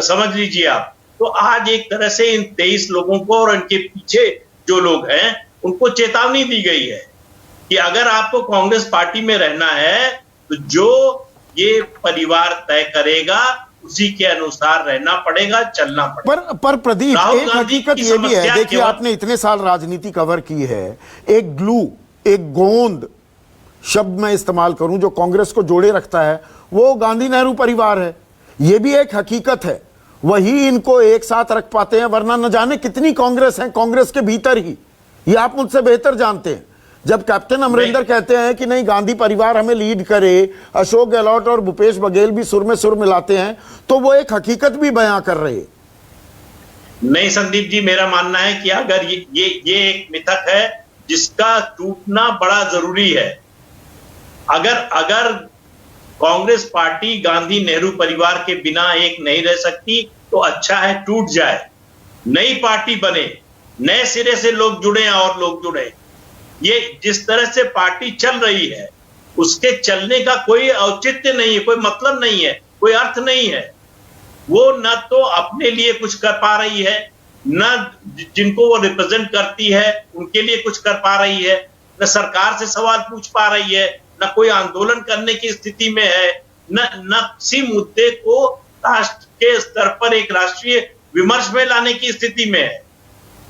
समझ लीजिए आप। तो आज एक तरह से इन 23 लोगों को और इनके पीछे जो लोग हैं उनको चेतावनी दी गई है कि अगर आपको कांग्रेस पार्टी में रहना है तो जो ये परिवार तय करेगा उसी के अनुसार रहना पड़ेगा, चलना पड़ेगा। पर प्रदीप, एक हकीकत ये भी है, देखिए आपने इतने साल राजनीति कवर की है, एक ग्लू, एक गोंद शब्द मैं इस्तेमाल करूं जो कांग्रेस को जोड़े रखता है, वो गांधी नेहरू परिवार है। ये भी एक हकीकत है, वही इनको एक साथ रख पाते हैं, वरना न जाने कितनी कांग्रेस है कांग्रेस के भीतर ही। ये आप मुझसे बेहतर जानते हैं। जब कैप्टन अमरिंदर कहते हैं कि नहीं गांधी परिवार हमें लीड करे, अशोक गहलोत और भूपेश बघेल भी सुर में सुर मिलाते हैं, तो वो एक हकीकत भी बयां कर रहे हैं। नहीं संदीप जी, मेरा मानना है कि अगर ये एक मिथक है जिसका टूटना बड़ा जरूरी है। अगर कांग्रेस पार्टी गांधी नेहरू परिवार के बिना एक नहीं रह सकती तो अच्छा है टूट जाए, नई पार्टी बने, नए सिरे से लोग जुड़े और लोग जुड़े। ये जिस तरह से पार्टी चल रही है उसके चलने का कोई औचित्य नहीं है, कोई मतलब नहीं है, कोई अर्थ नहीं है। वो न तो अपने लिए कुछ कर पा रही है, न जिनको वो रिप्रेजेंट करती है उनके लिए कुछ कर पा रही है, न सरकार से सवाल पूछ पा रही है, न कोई आंदोलन करने की स्थिति में है, न किसी मुद्दे को राष्ट्र के स्तर पर एक राष्ट्रीय विमर्श में लाने की स्थिति में है।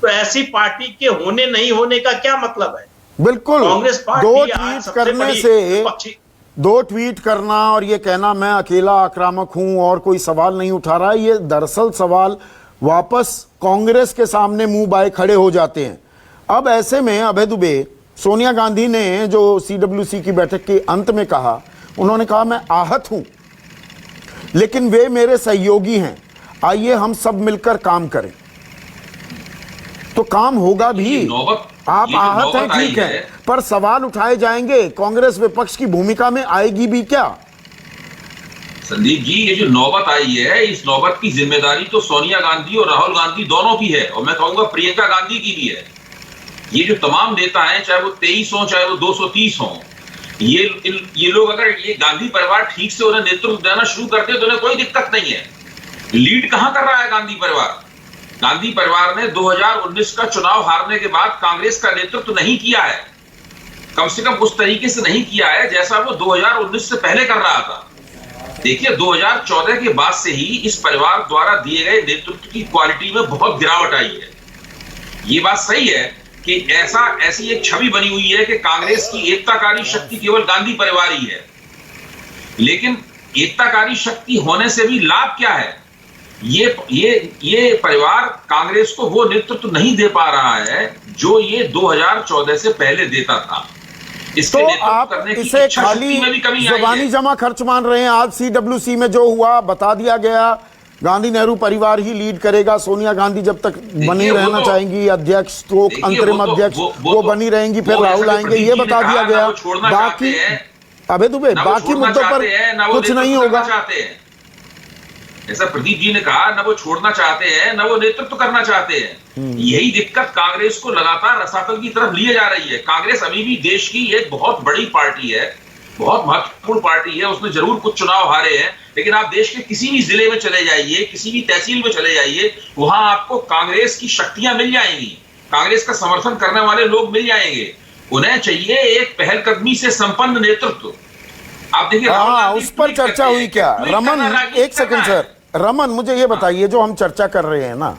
तो ऐसी पार्टी के होने नहीं होने का क्या मतलब है? बिल्कुल, कांग्रेस पार्टी दो आज ट्वीट सबसे करने बड़ी से विपक्षी, दो ट्वीट करना और ये कहना मैं अकेला आक्रामक हूं और कोई सवाल नहीं उठा रहा है, ये दरअसल सवाल वापस कांग्रेस के सामने मुंह बाए खड़े हो जाते हैं। अब ऐसे में अभय दुबे, सोनिया गांधी ने जो CWC की बैठक के अंत में कहा, उन्होंने कहा मैं आहत हूं लेकिन वे मेरे सहयोगी हैं, आइए हम सब मिलकर काम करें। तो काम होगा भी। आप आहत हैं, ठीक है, पर सवाल उठाए जाएंगे, कांग्रेस विपक्ष की भूमिका में आएगी भी क्या? संदीप जी, ये जो नौबत आई है, इस नौबत की जिम्मेदारी तो सोनिया गांधी और राहुल गांधी दोनों की है, और मैं कहूंगा प्रियंका गांधी की भी है। ये जो तमाम नेता हैं, चाहे वो 23 हो चाहे वो 230 हो, ये लोग अगर ये गांधी परिवार ठीक से उन्हें नेतृत्व देना शुरू कर दे तो उन्हें कोई दिक्कत नहीं है। लीड कहां कर रहा है गांधी परिवार? गांधी परिवार ने 2019 का चुनाव हारने के बाद कांग्रेस का नेतृत्व नहीं किया है, कम से कम उस तरीके से नहीं किया है जैसा वो 2019 से पहले कर रहा था। देखिए, 2014 के बाद से ही इस परिवार द्वारा दिए गए नेतृत्व की क्वालिटी में बहुत गिरावट आई है। ये बात सही है कि ऐसी एक छवि बनी हुई है कि कांग्रेस की एकताकारी शक्ति केवल गांधी परिवार ही है, लेकिन एकताकारी शक्ति होने से भी लाभ क्या है? ये परिवार कांग्रेस को वो नेतृत्व नहीं दे पा रहा है जो ये 2014 से पहले देता था। इसके तो नेतृत्व आप करने की इसे इच्छा शक्ति खाली में भी कमी आई जुबानी है। जमा खर्च मान रहे हैं। आज CWC में जो हुआ बता दिया गया, गांधी नेहरू परिवार ही लीड करेगा, सोनिया गांधी जब तक बनी रहना चाहेंगी अध्यक्ष तो अंतरिम अध्यक्ष वो बनी रहेंगी, फिर राहुल आएंगे, ये बता दिया गया। बाकी अभय दुबे, बाकी मुद्दों पर कुछ नहीं होगा। जैसा प्रदीप जी ने कहा, ना वो छोड़ना चाहते हैं ना वो नेतृत्व करना चाहते हैं। यही दिक्कत कांग्रेस को लगातार रसातल की तरफ लिए जा रही है। कांग्रेस अभी भी देश की एक बहुत बड़ी पार्टी है, बहुत महत्वपूर्ण पार्टी है, उसने जरूर कुछ चुनाव हारे हैं, लेकिन आप देश के किसी भी जिले में चले जाइए, किसी भी तहसील में चले जाइए, वहां आपको कांग्रेस की शक्तियां मिल जाएंगी, कांग्रेस का समर्थन करने वाले लोग मिल जाएंगे। उन्हें चाहिए एक पहलकदमी से संपन्न नेतृत्व। आप देखिए, उस पर चर्चा हुई क्या? रमन, एक सेकंड सर, रमन मुझे ये बताइए, जो हम चर्चा कर रहे हैं ना,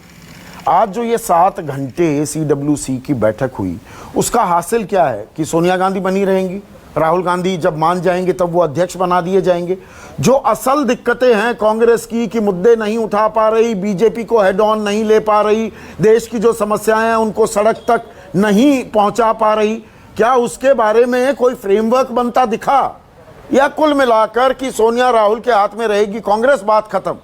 आज जो ये 7 घंटे CWC की बैठक हुई, उसका हासिल क्या है? कि सोनिया गांधी बनी रहेंगी, राहुल गांधी जब मान जाएंगे तब वो अध्यक्ष बना दिए जाएंगे। जो असल दिक्कतें हैं कांग्रेस की, कि मुद्दे नहीं उठा पा रही, बीजेपी को हेड ऑन नहीं ले पा रही, देश की जो समस्याएं हैं उनको सड़क तक नहीं पहुंचा पा रही, क्या उसके बारे में कोई फ्रेमवर्क बनता दिखा? या कुल मिलाकर कि सोनिया राहुल के हाथ में रहेगी कांग्रेस, बात खत्म?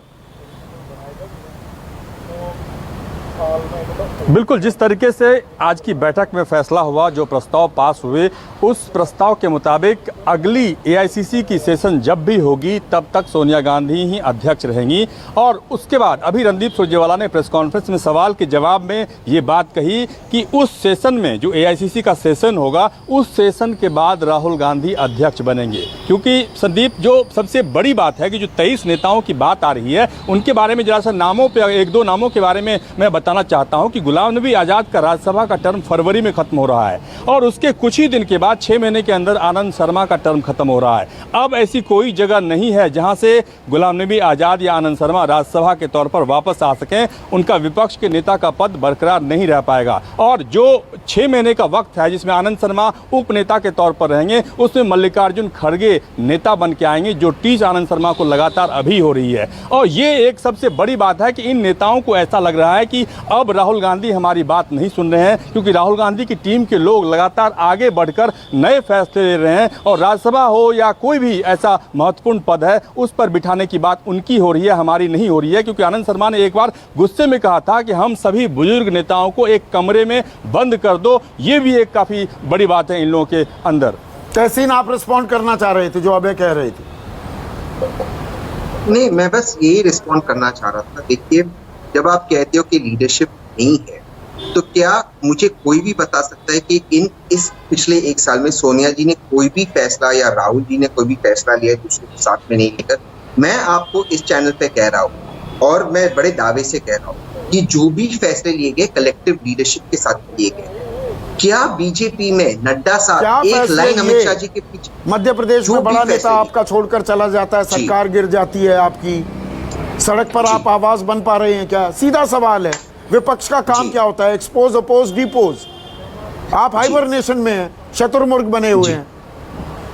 बिल्कुल, जिस तरीके से आज की बैठक में फैसला हुआ, जो प्रस्ताव पास हुए, उस प्रस्ताव के मुताबिक अगली AICC की सेशन जब भी होगी तब तक सोनिया गांधी ही अध्यक्ष रहेंगी। और उसके बाद अभी रणदीप सुरजेवाला ने प्रेस कॉन्फ्रेंस में सवाल के जवाब में ये बात कही कि उस सेशन में, जो AICC का सेशन होगा, उस सेशन के बाद राहुल गांधी अध्यक्ष बनेंगे। क्योंकि संदीप, जो सबसे बड़ी बात है कि जो 23 नेताओं की बात आ रही है, उनके बारे में जरा सा नामों पे, 1-2 नामों के बारे में मैं बताना चाहता हूं कि गुलाम नबी आज़ाद का राज्यसभा का टर्म फरवरी में खत्म हो रहा है, और उसके कुछ ही दिन के बाद 6 महीने के अंदर आनंद शर्मा का टर्म खत्म हो रहा है। अब ऐसी कोई जगह नहीं है जहां से गुलाम नबी आज़ाद या आनंद शर्मा राज्यसभा के तौर पर वापस आ सकें। उनका विपक्ष के नेता का पद बरकरार नहीं रह पाएगा, और जो 6 महीने का वक्त है जिसमें आनंद शर्मा उप नेता के तौर पर रहेंगे, उसमें मल्लिकार्जुन खड़गे नेता बन के आएंगे, जो टीज आनंद शर्मा को लगातार अभी हो रही है। और ये एक सबसे बड़ी बात है कि इन नेताओं को ऐसा लग रहा है कि अब राहुल गांधी हमारी बात नहीं सुन रहे हैं, क्योंकि राहुल गांधी की टीम के लोग लगातार आगे बढ़कर नए फैसले ले रहे हैं, और राज्यसभा हो या कोई भी ऐसा महत्वपूर्ण पद है उस पर बिठाने की बात उनकी हो रही है, हमारी नहीं हो रही है। क्योंकि आनंद शर्मा ने एक बार गुस्से में कहा था कि हम सभी बुजुर्ग नेताओं को एक कमरे में बंद कर दो। ये भी एक काफी बड़ी बात है इन लोगों के अंदर। तहसीन, आप रिस्पॉन्ड करना चाह रहे थे जो अभय कह रहे थे? नहीं, मैं बस यही रिस्पॉन्ड करना चाह रहा था। देखिए, जब आप कहते हो कि लीडरशिप नहीं है, तो क्या मुझे कोई भी बता सकता है कि इस पिछले 1 साल में सोनिया जी ने कोई भी फैसला या राहुल जी ने कोई भी फैसला लिया है दूसरे के साथ में नहीं लेकर? मैं आपको इस चैनल पे कह रहा हूँ, और मैं बड़े दावे से कह रहा हूँ कि जो भी फैसले लिए गए कलेक्टिव लीडरशिप के साथ लिए गए। क्या बीजेपी में नड्डा साहब एक लाइन अमित शाह जी के पीछे? मध्य प्रदेश में बड़ा नेता आपका छोड़कर चला जाता है, सरकार गिर जाती है आपकी, सड़क पर आप आवाज बन पा रहे हैं क्या? सीधा सवाल है। विपक्ष का काम क्या होता है? Expose, oppose, depose. आप हाइबरनेशन में हैं, शतुर्मुर्ग बने हुए हैं।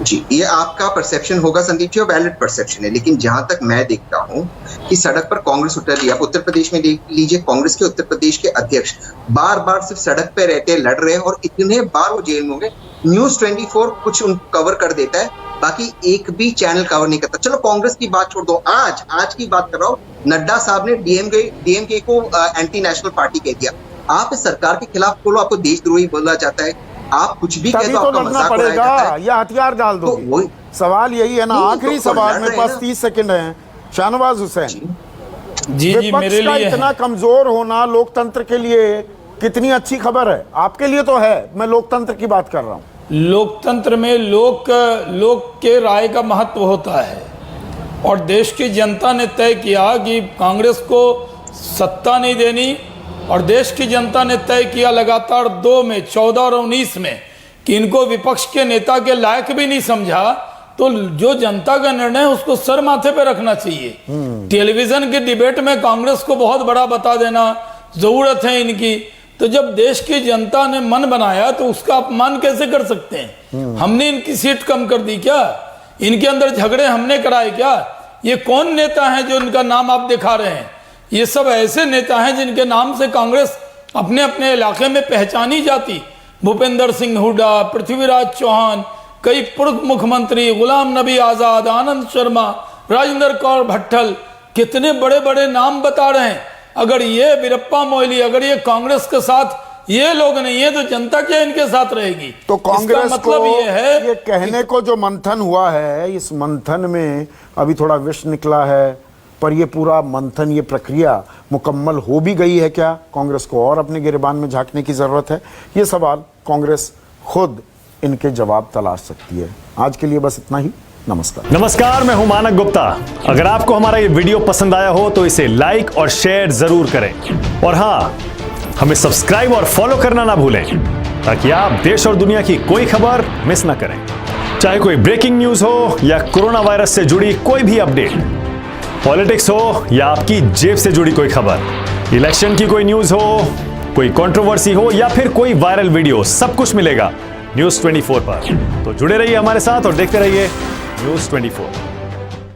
जी, ये आपका परसेप्शन होगा संदीप जी, और वैलिड परसेप्शन है, लेकिन जहां तक मैं देखता हूं कि सड़क पर कांग्रेस उतर रही है। आप उत्तर प्रदेश में देख लीजिए, कांग्रेस के उत्तर प्रदेश के अध्यक्ष बार बार सिर्फ सड़क पे रहते, लड़ रहे हैं, और इतने बार वो जेल में हो गए। न्यूज 24 कुछ कवर कर देता है, बाकी एक भी चैनल कवर नहीं करता। चलो कांग्रेस की बात छोड़ दो, आज की बात कर रहा हूँ। नड्डा साहब ने डीएमके को एंटी नेशनल पार्टी कह दिया। आप इस सरकार के खिलाफ बोलो, आपको देशद्रोही बोला जाता है, आप कुछ भी कह दो आपका मजाक उड़ाया जाता है, या हथियार डाल दो। तो सवाल यही है ना। आखिरी सवाल में पास 30 सेकंड है। शाहनवाज हुसैन, जी मेरे लिए इतना कमजोर होना लोकतंत्र के लिए कितनी अच्छी खबर है? आपके लिए तो है, मैं लोकतंत्र की बात कर रहा हूं। लोकतंत्र में लोक के राय का महत्व होता है, और देश की जनता ने तय किया कि कांग्रेस को सत्ता नहीं देनी, और देश की जनता ने तय किया लगातार 2 में 14 और 19 में कि इनको विपक्ष के नेता के लायक भी नहीं समझा, तो जो जनता का निर्णय है उसको सर माथे पे रखना चाहिए। टेलीविजन की डिबेट में कांग्रेस को बहुत बड़ा बता देना जरूरत है इनकी, तो जब देश की जनता ने मन बनाया तो उसका अपमान कैसे कर सकते हैं? हमने इनकी सीट कम कर दी क्या? इनके अंदर झगड़े हमने कराए क्या? ये कौन नेता है जो इनका नाम आप दिखा रहे हैं? ये सब ऐसे नेता हैं जिनके नाम से कांग्रेस अपने अपने इलाके में पहचानी जाती। भूपेंद्र सिंह हुड्डा, पृथ्वीराज चौहान, कई पूर्व मुख्यमंत्री, गुलाम नबी आजाद, आनंद शर्मा, राजेंद्र कौर भट्टल, कितने बड़े बड़े नाम बता रहे हैं। अगर ये वीरप्पा मोइली, अगर ये कांग्रेस के साथ ये लोग नहीं है तो जनता क्या इनके साथ रहेगी? तो कांग्रेस मतलब ये है, ये कहने को जो मंथन हुआ है, इस मंथन में अभी थोड़ा विष निकला है, पर ये पूरा मंथन, ये प्रक्रिया मुकम्मल हो भी गई है क्या? कांग्रेस को और अपने गिरबान में झांकने की जरूरत है? ये सवाल कांग्रेस खुद इनके जवाब तलाश सकती है। आज के लिए बस इतना ही। नमस्कार, मैं हूं मानक गुप्ता। अगर आपको हमारा ये वीडियो पसंद आया हो तो इसे लाइक और शेयर जरूर करें, और हाँ, हमें सब्सक्राइब और फॉलो करना ना भूलें, ताकि आप देश और दुनिया की कोई खबर मिस ना करें। चाहे कोई ब्रेकिंग न्यूज हो या कोरोना वायरस से जुड़ी कोई भी अपडेट, पॉलिटिक्स हो या आपकी जेब से जुड़ी कोई खबर, इलेक्शन की कोई न्यूज हो, कोई कंट्रोवर्सी हो या फिर कोई वायरल वीडियो, सब कुछ मिलेगा न्यूज़ 24 पर। तो जुड़े रहिए हमारे साथ और देखते रहिए न्यूज़ 24।